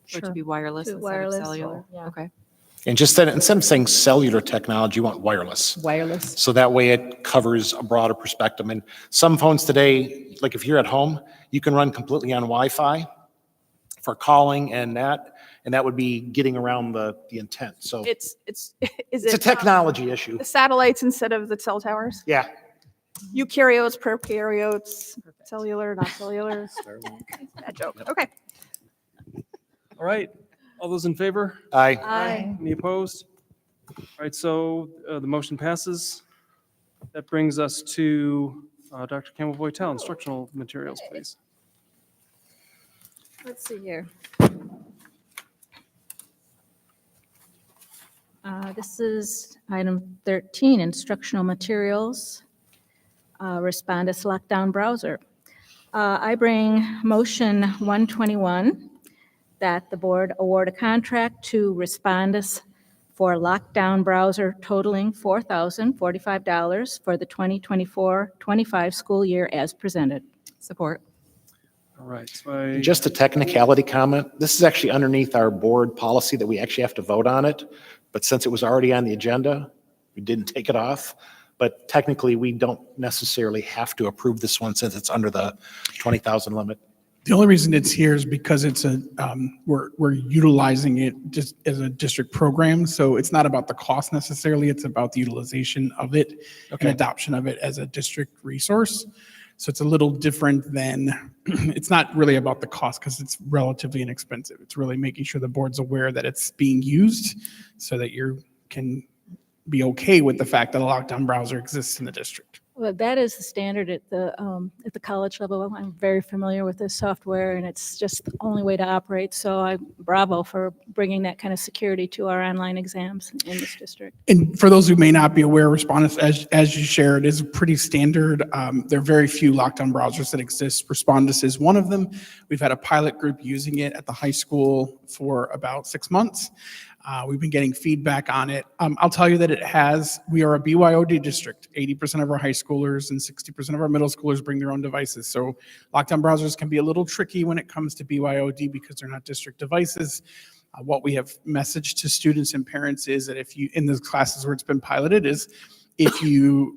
For it to be wireless To instead wireless, of cellular? yeah. Okay. And just that, instead of saying cellular technology, you want wireless. Wireless? So that way it covers a broader perspective. And some phones today, like if you're at home, you can run completely on Wi-Fi for calling and that would be getting around the intent. So It's it's a technology issue. The satellites instead of the cell towers? Yeah. Eukaryotes, prokaryotes, cellular, not cellular. Bad joke. Okay. All right, all those in favor? Aye. Aye. Any opposed? All right, so the motion passes. That brings us to Dr. Campbell-Boytel, instructional materials, please. Let's see here. This is item 13, instructional materials, Respondus Lockdown Browser. I bring motion 121 that the board award a contract to Respondus for Lockdown Browser totaling $4,045 for the 2024-25 school year as presented. Support. All right, so I, Just a technicality comment. This is actually underneath our board policy that we actually have to vote on it. But since it was already on the agenda, we didn't take it off. But technically, we don't necessarily have to approve this one since it's under the 20,000 limit. The only reason it's here is because it's we're utilizing it just as a district program. So it's not about the cost necessarily. It's about the utilization of it and adoption of it as a district resource. So it's a little different than, it's not really about the cost because it's relatively inexpensive. It's really making sure the board's aware that it's being used so that you can be okay with the fact that a lockdown browser exists in the district. Well, that is the standard at the college level. I'm very familiar with this software, and it's just the only way to operate. So bravo for bringing that kind of security to our online exams in this district. And for those who may not be aware, Respondus, as you shared, is pretty standard. There are very few lockdown browsers that exist. Respondus is one of them. We've had a pilot group using it at the high school for about 6 months. We've been getting feedback on it. I'll tell you that we are a BYOD district. 80% of our high schoolers and 60% of our middle schoolers bring their own devices. So lockdown browsers can be a little tricky when it comes to BYOD because they're not district devices. What we have messaged to students and parents is that if you, in the classes where it's been piloted, is if you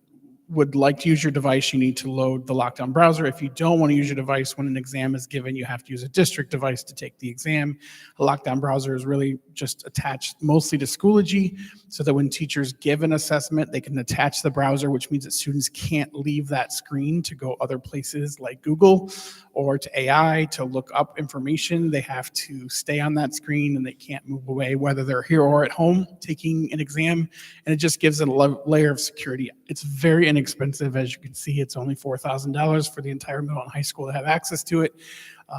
would like to use your device, you need to load the lockdown browser. If you don't want to use your device when an exam is given, you have to use a district device to take the exam. A lockdown browser is really just attached mostly to Schoology, so that when teachers give an assessment, they can attach the browser, which means that students can't leave that screen to go other places like Google or to AI to look up information. They have to stay on that screen and they can't move away, whether they're here or at home taking an exam. And it just gives it a layer of security. It's very inexpensive. As you can see, it's only $4,000 for the entire middle and high school to have access to it.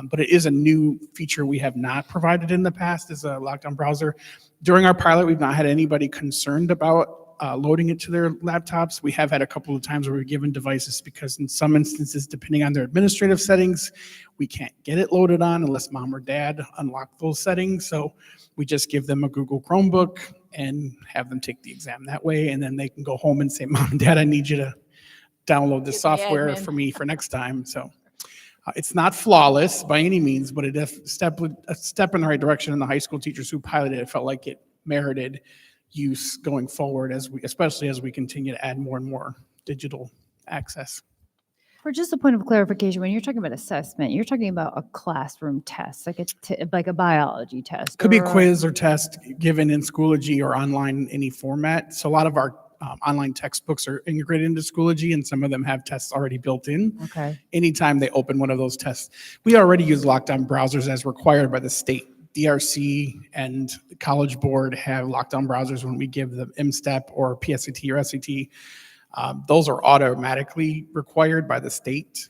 But it is a new feature we have not provided in the past, is a lockdown browser. During our pilot, we've not had anybody concerned about loading it to their laptops. We have had a couple of times where we've given devices because in some instances, depending on their administrative settings, we can't get it loaded on unless mom or dad unlock those settings. So we just give them a Google Chromebook and have them take the exam that way. And then they can go home and say, Mom and Dad, I need you to download this software for me for next time. So it's not flawless by any means, but a step in the right direction. And the high school teachers who piloted it felt like it merited use going forward, especially as we continue to add more and more digital access. For just a point of clarification, when you're talking about assessment, you're talking about a classroom test, like a biology test. Could be a or quiz or test given in Schoology or online in any format. So a lot of our online textbooks are integrated into Schoology, and some of them have tests already built in. Okay. Anytime they open one of those tests, we already use lockdown browsers as required by the state. DRC and the College Board have lockdown browsers when we give them MSTEP or PSAT or SAT. Those are automatically required by the state.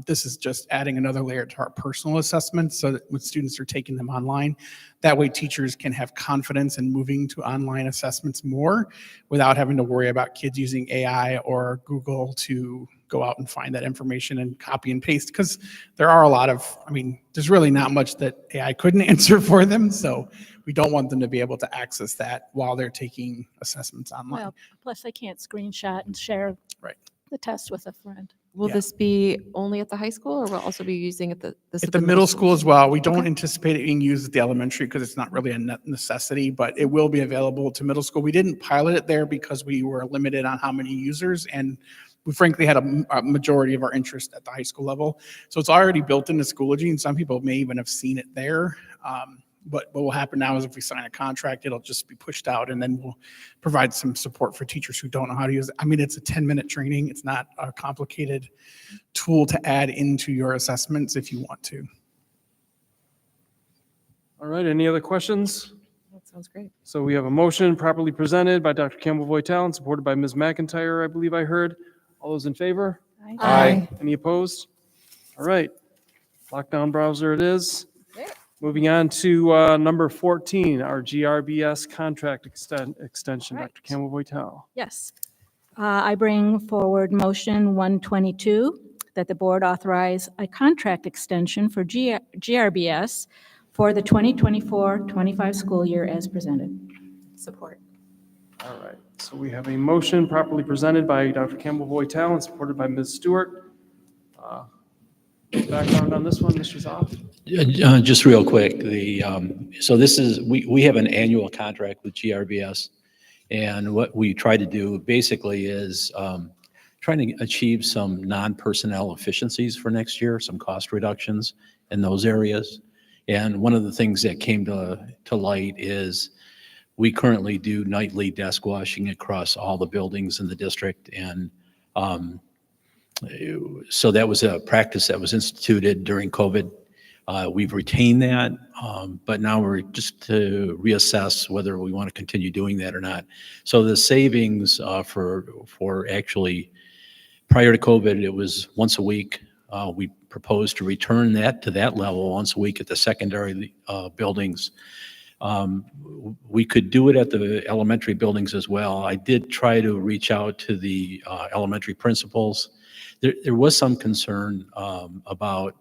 This is just adding another layer to our personal assessments so that when students are taking them online, that way teachers can have confidence in moving to online assessments more without having to worry about kids using AI or Google to go out and find that information and copy and paste, because there are a lot of, there's really not much that AI couldn't answer for them. So we don't want them to be able to access that while they're taking assessments online. Well, plus they can't screenshot and share the test with a friend. Will this be only at the high school, or will also be using at the middle school as well? We don't anticipate it being used at the elementary because it's not really a necessity, but it will be available to middle school. We didn't pilot it there because we were limited on how many users, and we frankly had a majority of our interest at the high school level. So it's already built into Schoology, and some people may even have seen it there. But what will happen now is if we sign a contract, it'll just be pushed out, and then we'll provide some support for teachers who don't know how to use it. It's a 10-minute training. It's not a complicated tool to add into your assessments if you want to. All right, any other questions? That sounds great. So we have a motion properly presented by Dr. Campbell-Voitel and supported by Ms. McIntyre, I believe I heard. All those in favor? Aye. Any opposed? All right, lockdown browser it is. Moving on to number 14, our GRBS contract extension. Dr. Campbell-Voitel. Yes. I bring forward motion 122 that the board authorize a contract extension for GRBS for the 2024-25 school year as presented. Support. All right, so we have a motion properly presented by Dr. Campbell-Voitel and supported by Ms. Stewart. Background on this one, Mr. Zoff? Just real quick, so this is, we have an annual contract with GRBS, and what we try to do basically is trying to achieve some non-personnel efficiencies for next year, some cost reductions in those areas. And one of the things that came to light is we currently do nightly desk washing across all the buildings in the district, and so that was a practice that was instituted during COVID. We've retained that, but now we're just to reassess whether we want to continue doing that or not. So the savings for actually, prior to COVID, it was once a week. We proposed to return that to that level once a week at the secondary buildings. We could do it at the elementary buildings as well. I did try to reach out to the elementary principals. There was some concern about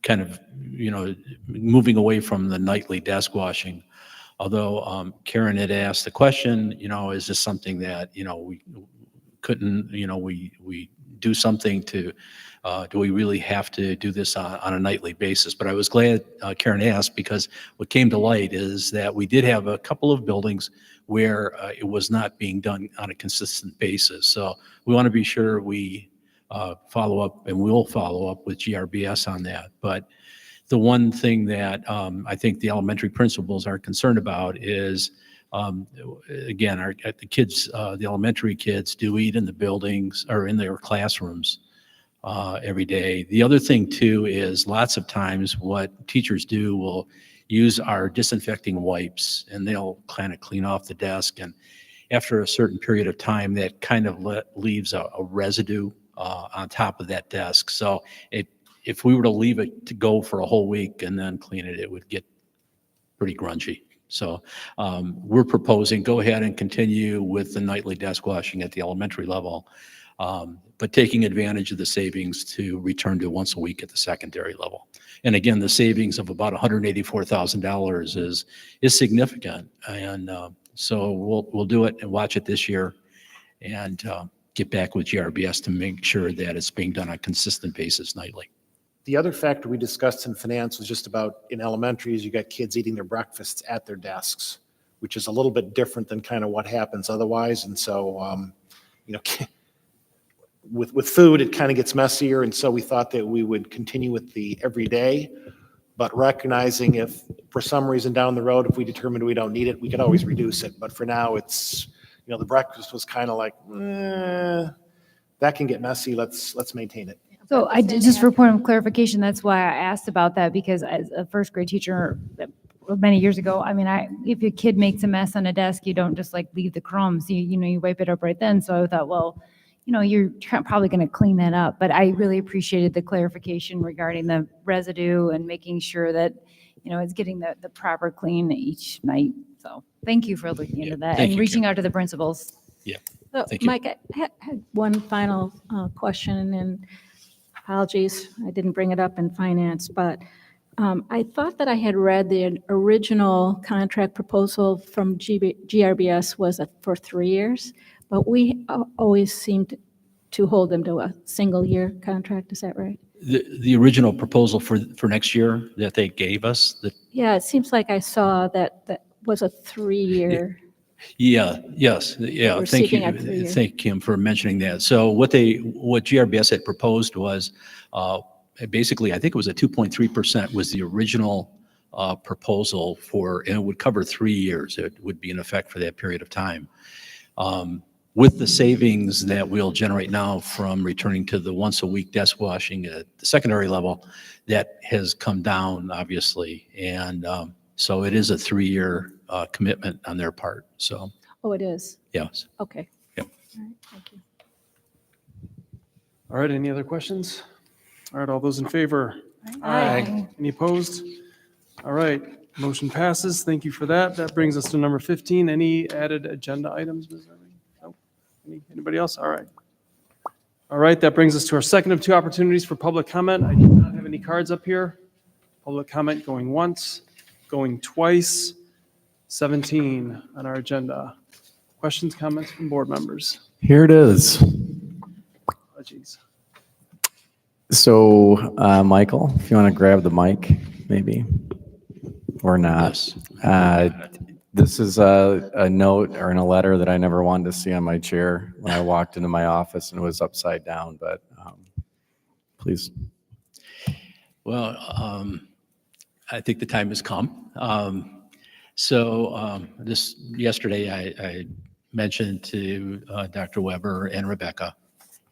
kind of, moving away from the nightly desk washing. Although Karen had asked the question, is this something that, we couldn't, we do something to, do we really have to do this on a nightly basis? But I was glad Karen asked, because what came to light is that we did have a couple of buildings where it was not being done on a consistent basis. So we want to be sure we follow up, and we'll follow up with GRBS on that. But the one thing that I think the elementary principals are concerned about is, again, the kids, the elementary kids do eat in the buildings or in their classrooms every day. The other thing too is lots of times what teachers do will use our disinfecting wipes, and they'll kind of clean off the desk. And after a certain period of time, that kind of leaves a residue on top of that desk. So if we were to leave it to go for a whole week and then clean it, it would get pretty grungy. So we're proposing go ahead and continue with the nightly desk washing at the elementary level, but taking advantage of the savings to return to once a week at the secondary level. And again, the savings of about $184,000 is significant. And so we'll do it and watch it this year, and get back with GRBS to make sure that it's being done on a consistent basis nightly. The other factor we discussed in finance was just about in elementaries, you got kids eating their breakfasts at their desks, which is a little bit different than kind of what happens otherwise. And so, with food, it kind of gets messier. And so we thought that we would continue with the everyday, but recognizing if for some reason down the road, if we determined we don't need it, we could always reduce it. But for now, it's, the breakfast was kind of like, that can get messy. Let's maintain it. So just for point of clarification, that's why I asked about that, because as a first grade teacher many years ago, I mean, if your kid makes a mess on a desk, you don't just like leave the crumbs, you wipe it up right then. So I thought, well, you're probably going to clean that up. But I really appreciated the clarification regarding the residue and making sure that, it's getting the proper clean each night. So thank you for looking into that and reaching out to the principals. Yeah. So, Thank you. Mike, I had one final question, and apologies, I didn't bring it up in finance, but I thought that I had read the original contract proposal from GRBS was for 3 years, but we always seemed to hold them to a single-year contract. Is that right? The original proposal for next year that they gave us, Yeah, it seems like I saw that was a 3-year. Yes. We're Thank seeking you. a 3-year. Thank Kim for mentioning that. So what GRBS had proposed was basically, I think it was a 2.3% was the original proposal and it would cover 3 years. It would be in effect for that period of time. With the savings that we'll generate now from returning to the once a week desk washing at the secondary level, that has come down obviously. And so it is a 3-year commitment on their part. So. Oh, it is? Yes. Okay. Yep. All right, thank you. All right, any other questions? All right, all those in favor? Aye. Any opposed? All right, motion passes. Thank you for that. That brings us to number 15. Any added agenda items, Ms. Irving? Nope. Anybody else? All right. All right, that brings us to our second of 2 opportunities for public comment. I do not have any cards up here. Public comment going once, going twice. 17 on our agenda. Questions, comments from board members? Here it is. Oh, geez. So, Michael, if you want to grab the mic, maybe, or not. This is a note or in a letter that I never wanted to see on my chair when I walked into my office, and it was upside down, but please. Well, I think the time has come. So this yesterday, I mentioned to Dr. Weber and Rebecca,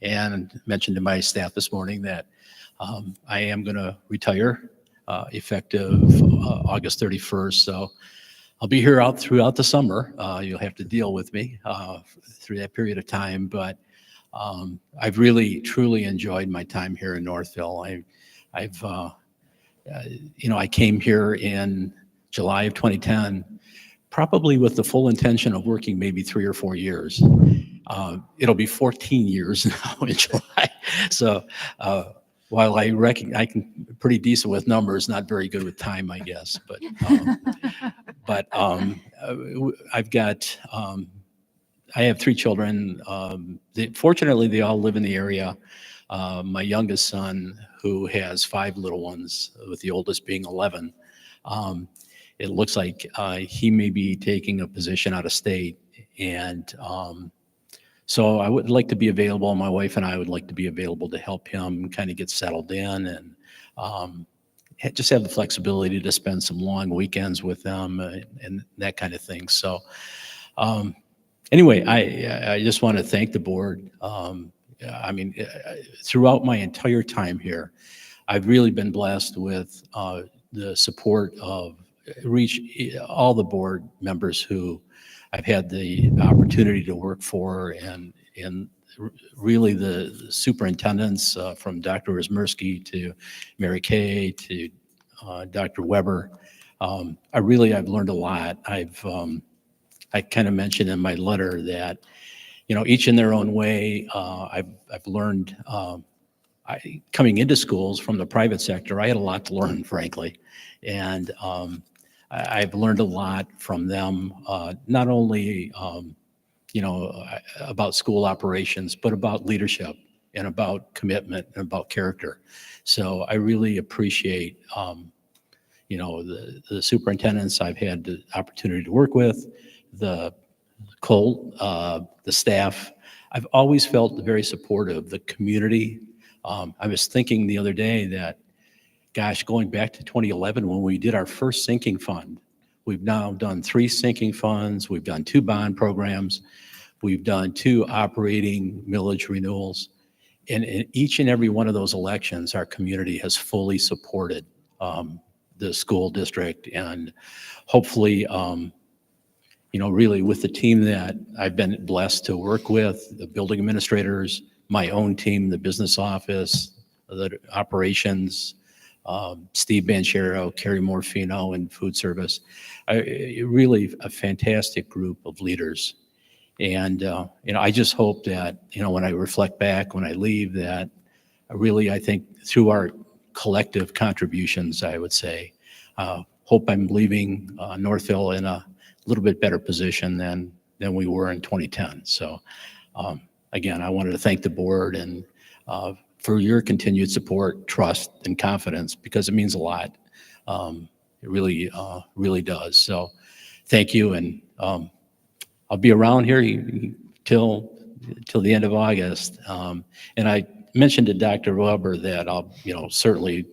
and mentioned to my staff this morning that I am going to retire effective August 31st. So I'll be here throughout the summer. You'll have to deal with me through that period of time, but I've really, truly enjoyed my time here in Northville. I came here in July of 2010, probably with the full intention of working maybe 3 or 4 years. It'll be 14 years now in July. So while I can pretty decent with numbers, not very good with time, I guess. But I've got I have 3 children. Fortunately, they all live in the area. My youngest son, who has 5 little ones, with the oldest being 11, it looks like he may be taking a position out of state. And so I would like to be available. My wife and I would like to be available to help him kind of get settled in and just have the flexibility to spend some long weekends with them and that kind of thing. So anyway, I just want to thank the board. I mean, throughout my entire time here, I've really been blessed with the support of all the board members who I've had the opportunity to work for, and really the superintendents from Dr. Wismerski to Mary Kay to Dr. Weber. I've learned a lot. I kind of mentioned in my letter that, each in their own way. I've learned, coming into schools from the private sector, I had a lot to learn, frankly. And I've learned a lot from them, not only, about school operations, but about leadership and about commitment and about character. So I really appreciate, the superintendents I've had the opportunity to work with, the staff. I've always felt very supportive, the community. I was thinking the other day that, gosh, going back to 2011 when we did our first sinking fund, we've now done 3 sinking funds, we've done 2 bond programs, we've done 2 operating millage renewals. And in each and every one of those elections, our community has fully supported the school district, and hopefully, really with the team that I've been blessed to work with, the building administrators, my own team, the business office, the operations, Steve Banchero, Carrie Morfino, and food service, really a fantastic group of leaders. And, I just hope that, when I reflect back, when I leave, that I think through our collective contributions, I would say, hope I'm leaving Northville in a little bit better position than we were in 2010. So again, I wanted to thank the board and for your continued support, trust, and confidence, because it means a lot. It really does. So thank you. And I'll be around here till the end of August. And I mentioned to Dr. Weber that I'll, certainly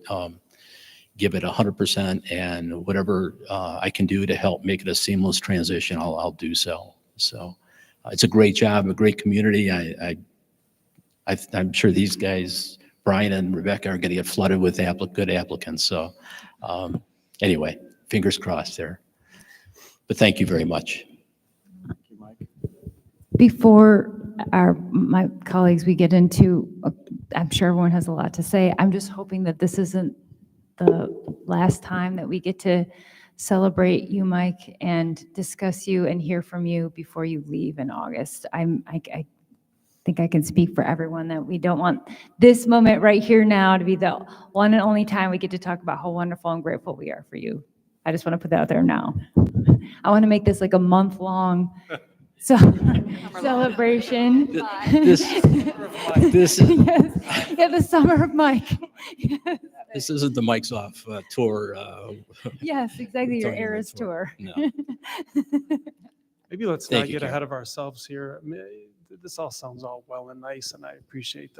give it 100%, and whatever I can do to help make it a seamless transition, I'll do so. So it's a great job, a great community. I'm sure these guys, Brian and Rebecca, are going to get flooded with good applicants. So anyway, fingers crossed there. But thank you very much. Before my colleagues, we get into, I'm sure everyone has a lot to say. I'm just hoping that this isn't the last time that we get to celebrate you, Mike, and discuss you and hear from you before you leave in August. I think I can speak for everyone that we don't want this moment right here now to be the one and only time we get to talk about how wonderful and grateful we are for you. I just want to put that out there now. I want to make this like a month-long celebration. This Yes. Yeah, the summer of Mike. Yes. This isn't the Mike's Off tour. Yes, exactly, your Tony Eras tour. tour. No. Maybe let's Thank not you, get Karen. ahead of ourselves here. I mean, this all sounds all well and nice, and I appreciate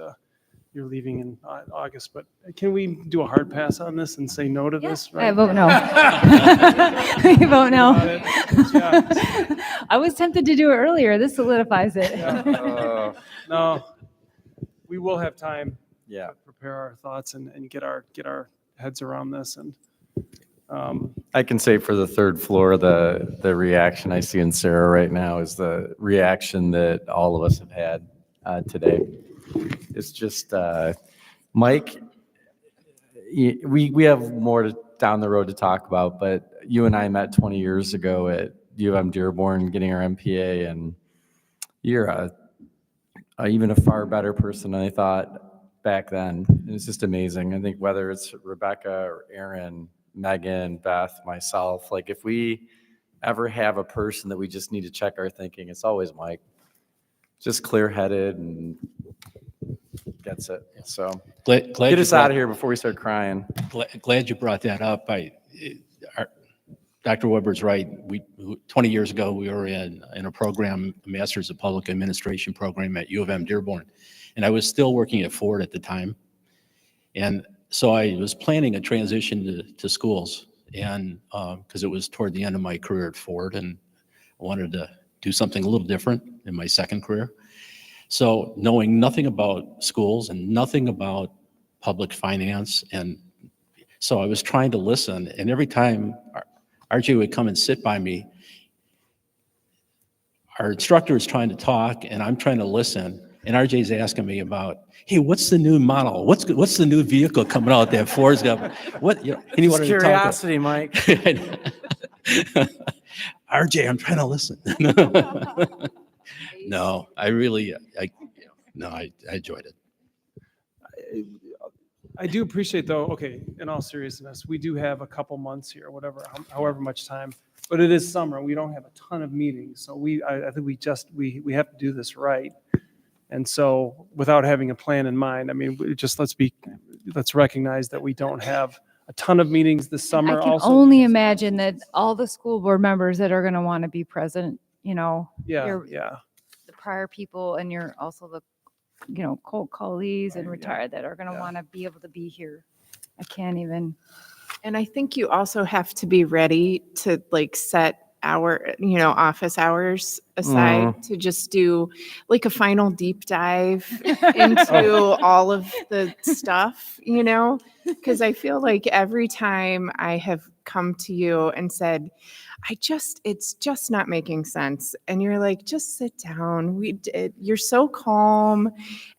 you're leaving in August, but can we do a hard pass on this and say no to this? Right? I vote no. I vote no. Yeah. I was tempted to do it earlier. This solidifies it. No, we will have time Yeah. to prepare our thoughts and get our heads around this. And I can say for the third floor, the reaction I see in Sarah right now is the reaction that all of us have had today. It's just, Mike, we have more down the road to talk about, but you and I met 20 years ago at U of M Dearborn getting our MPA, and you're even a far better person than I thought back then. It's just amazing. I think whether it's Rebecca or Aaron, Megan, Beth, myself, like if we ever have a person that we just need to check our thinking, it's always Mike. just clear-headed and gets it. So Glad get you us out brought- of here before we start crying. Glad you brought that up. Dr. Weber's right. 20 years ago, we were in a program, a Master's of Public Administration program at U of M Dearborn. And I was still working at Ford at the time. And so I was planning a transition to schools. And because it was toward the end of my career at Ford, and I wanted to do something a little different in my second career. So knowing nothing about schools and nothing about public finance. And so I was trying to listen. And every time RJ would come and sit by me, our instructor is trying to talk and I'm trying to listen. And RJ's asking me about, hey, what's the new model? What's the new vehicle coming out that Ford's got? What, you know, and he It's wanted to talk curiosity, Mike. RJ, I'm trying to listen. No, I enjoyed it. I do appreciate though, okay, in all seriousness, we do have a couple months here, whatever, however much time, but it is summer. We don't have a ton of meetings. So I think we have to do this right. And so without having a plan in mind, I mean, let's recognize that we don't have a ton of meetings this summer. I can also. only imagine that all the school board members that are going to want to be present, you know, Yeah. the prior people and you're also the, you know, colleagues and retired that are going to want to be able to be here. I can't even. And I think you also have to be ready to like set office hours aside to just do like a final deep dive into all of the stuff, you know, because I feel like every time I have come to you and said, it's just not making sense. And you're like, just sit down. You're so calm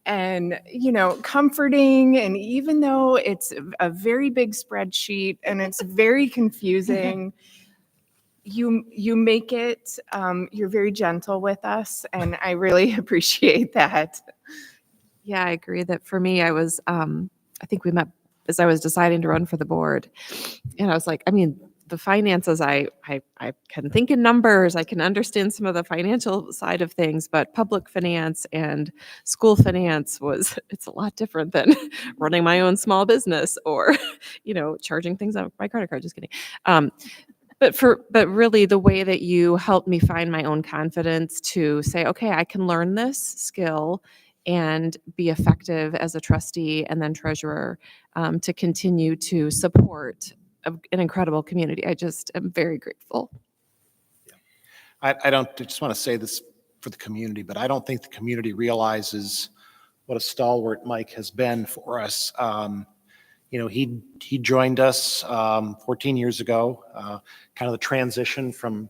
and, you know, comforting. And even though it's a very big spreadsheet and it's very confusing, you make it, you're very gentle with us. And I really appreciate that. Yeah, I agree that for me, I think we met as I was deciding to run for the board. And I was like, I mean, the finances, I can think in numbers, I can understand some of the financial side of things, but public finance and school finance it's a lot different than running my own small business or, you know, charging things on my credit card, just kidding. But really the way that you helped me find my own confidence to say, okay, I can learn this skill and be effective as a trustee and then treasurer to continue to support an incredible community. I just am very grateful. I just want to say this for the community, but I don't think the community realizes what a stalwart Mike has been for us. You know, he joined us 14 years ago, kind of the transition from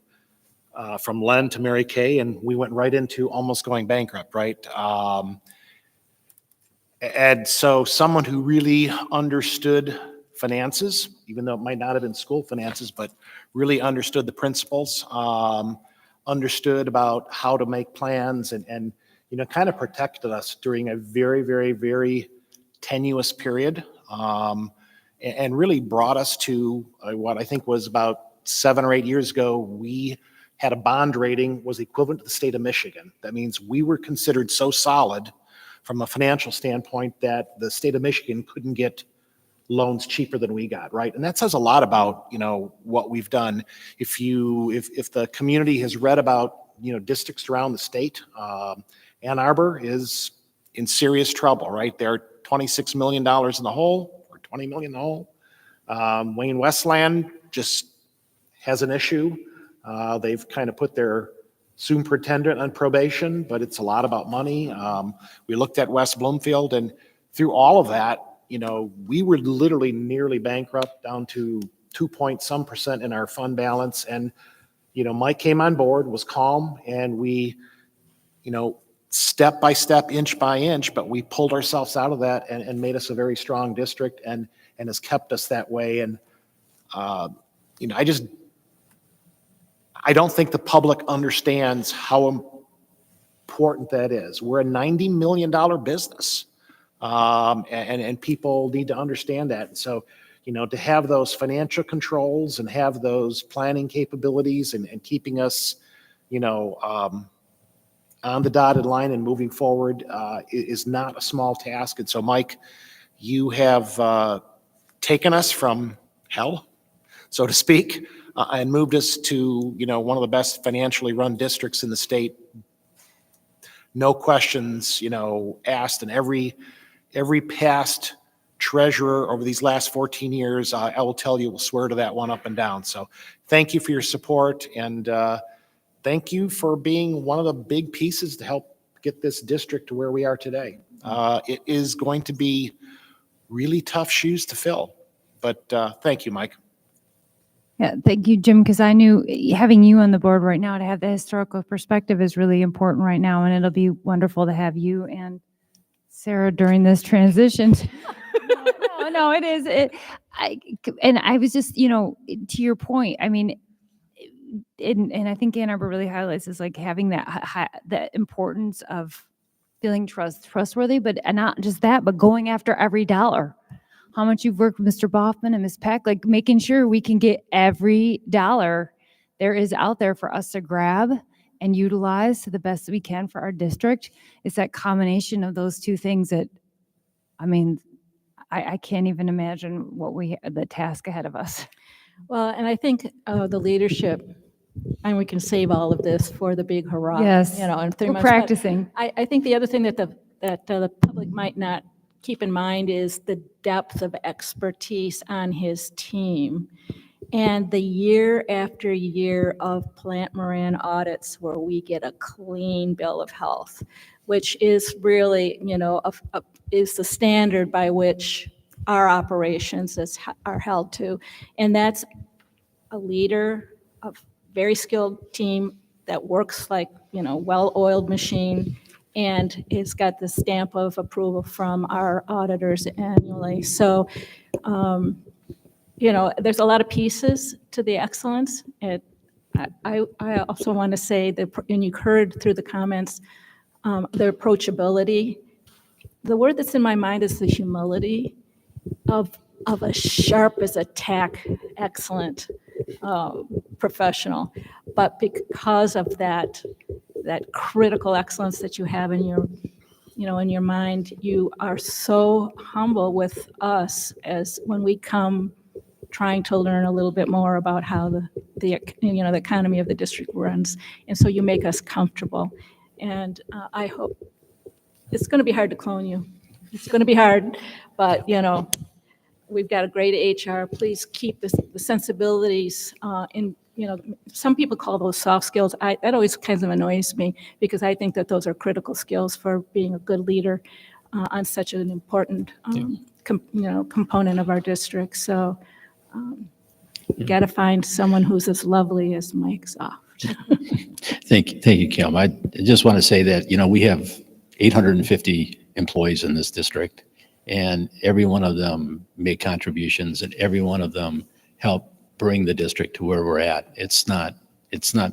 Len to Mary Kay, and we went right into almost going bankrupt, right? And so someone who really understood finances, even though it might not have been school finances, but really understood the principles, understood about how to make plans and you know, kind of protected us during a very, very, very tenuous period. And really brought us to what I think was about 7 or 8 years ago, we had a bond rating was equivalent to the state of Michigan. That means we were considered so solid from a financial standpoint that the state of Michigan couldn't get loans cheaper than we got, right? And that says a lot about, you know, what we've done. If the community has read about, you know, districts around the state, Ann Arbor is in serious trouble, right? They're $26 million in the hole, or $20 million in the hole. Wayne Westland just has an issue. They've kind of put their superintendent on probation, but it's a lot about money. We looked at West Bloomfield, and through all of that, you know, we were literally nearly bankrupt, down to 2% in our fund balance. And, you know, Mike came on board, was calm, and we, you know, step by step, inch by inch, but we pulled ourselves out of that and made us a very strong district and has kept us that way. And, you know, I don't think the public understands how important that is. We're a $90 million business, and people need to understand that. And so, you know, to have those financial controls and have those planning capabilities and keeping us, you know, on the dotted line and moving forward is not a small task. And so, Mike, you have taken us from hell, so to speak, and moved us to, one of the best financially run districts in the state. No questions, asked, and every past treasurer over these last 14 years, I will tell you, will swear to that one up and down. So thank you for your support, and thank you for being one of the big pieces to help get this district to where we are today. It is going to be really tough shoes to fill, but thank you, Mike. Yeah, thank you, Jim, because I knew having you on the board right now to have the historical perspective is really important right now, and it'll be wonderful to have you and Sarah during this transition. No, it is. And I was just, to your point, I mean, and I think Ann Arbor really highlights is like having that importance of feeling trustworthy, but not just that, but going after every dollar. How much you've worked with Mr. Boffman and Ms. Peck, like making sure we can get every dollar there is out there for us to grab and utilize to the best that we can for our district. It's that combination of those two things that, I mean, I can't even imagine the task ahead of us. Well, and I think the leadership, and we can save all of this for the big hurrah. Yes, in 3 we're months. But practicing. I think the other thing that the public might not keep in mind is the depth of expertise on his team and the year after year of Plant Moran audits where we get a clean bill of health, which is really, is the standard by which our operations are held to. And that's a leader, a very skilled team that works like, well-oiled machine, and it's got the stamp of approval from our auditors annually. So, there's a lot of pieces to the excellence. I also want to say that, and you heard through the comments, the approachability. The word that's in my mind is the humility of a sharp as a tack, excellent professional. But because of that critical excellence that you have in your, in your mind, you are so humble with us as when we come trying to learn a little bit more about how the economy of the district runs. And so you make us comfortable. And I hope it's going to be hard to clone you. It's going to be hard, but we've got a great HR. Please keep the sensibilities in. Some people call those soft skills. That always kind of annoys me because I think that those are critical skills for being a good leader on such an important, component of our district. So you got to find someone who's as lovely as Mike Zoff. Thank you, Kim. I just want to say that, we have 850 employees in this district, and every one of them make contributions, and every one of them help bring the district to where we're at. It's not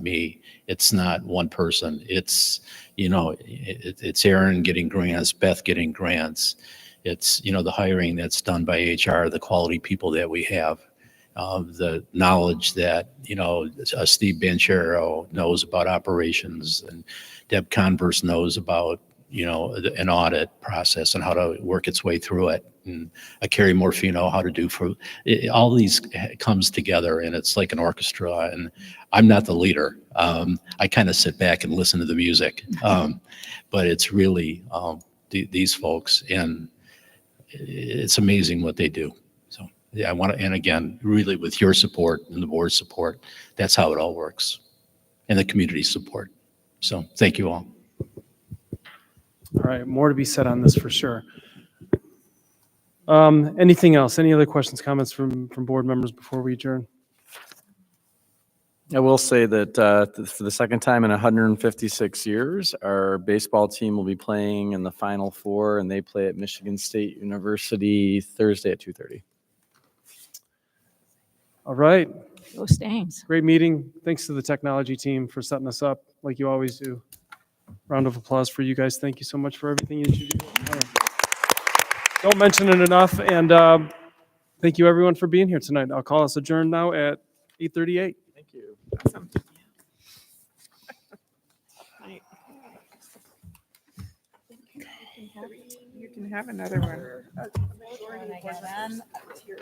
me. It's not one person. It's, it's Aaron getting grants, Beth getting grants. It's, the hiring that's done by HR, the quality people that we have, the knowledge that, Steve Banchero knows about operations, and Deb Converse knows about, an audit process and how to work its way through it. And Carrie Morfino, how to do all these comes together, and it's like an orchestra. And I'm not the leader. I kind of sit back and listen to the music. But it's really these folks, and it's amazing what they do. So yeah, I want to, and again, really with your support and the board's support, that's how it all works, and the community support. So thank you all. All right, more to be said on this for sure. Anything else? Any other questions, comments from board members before we adjourn? I will say that for the second time in 156 years, our baseball team will be playing in the Final Four, and they play at Michigan State University Thursday at 2:30. All right. Go Stains. Great meeting. Thanks to the technology team for setting us up like you always do. Round of applause for you guys. Thank you so much for everything that you do. Don't mention it enough. And thank you everyone for being here tonight. I'll call us adjourned now at 8:38. Thank you. Awesome. can have another one.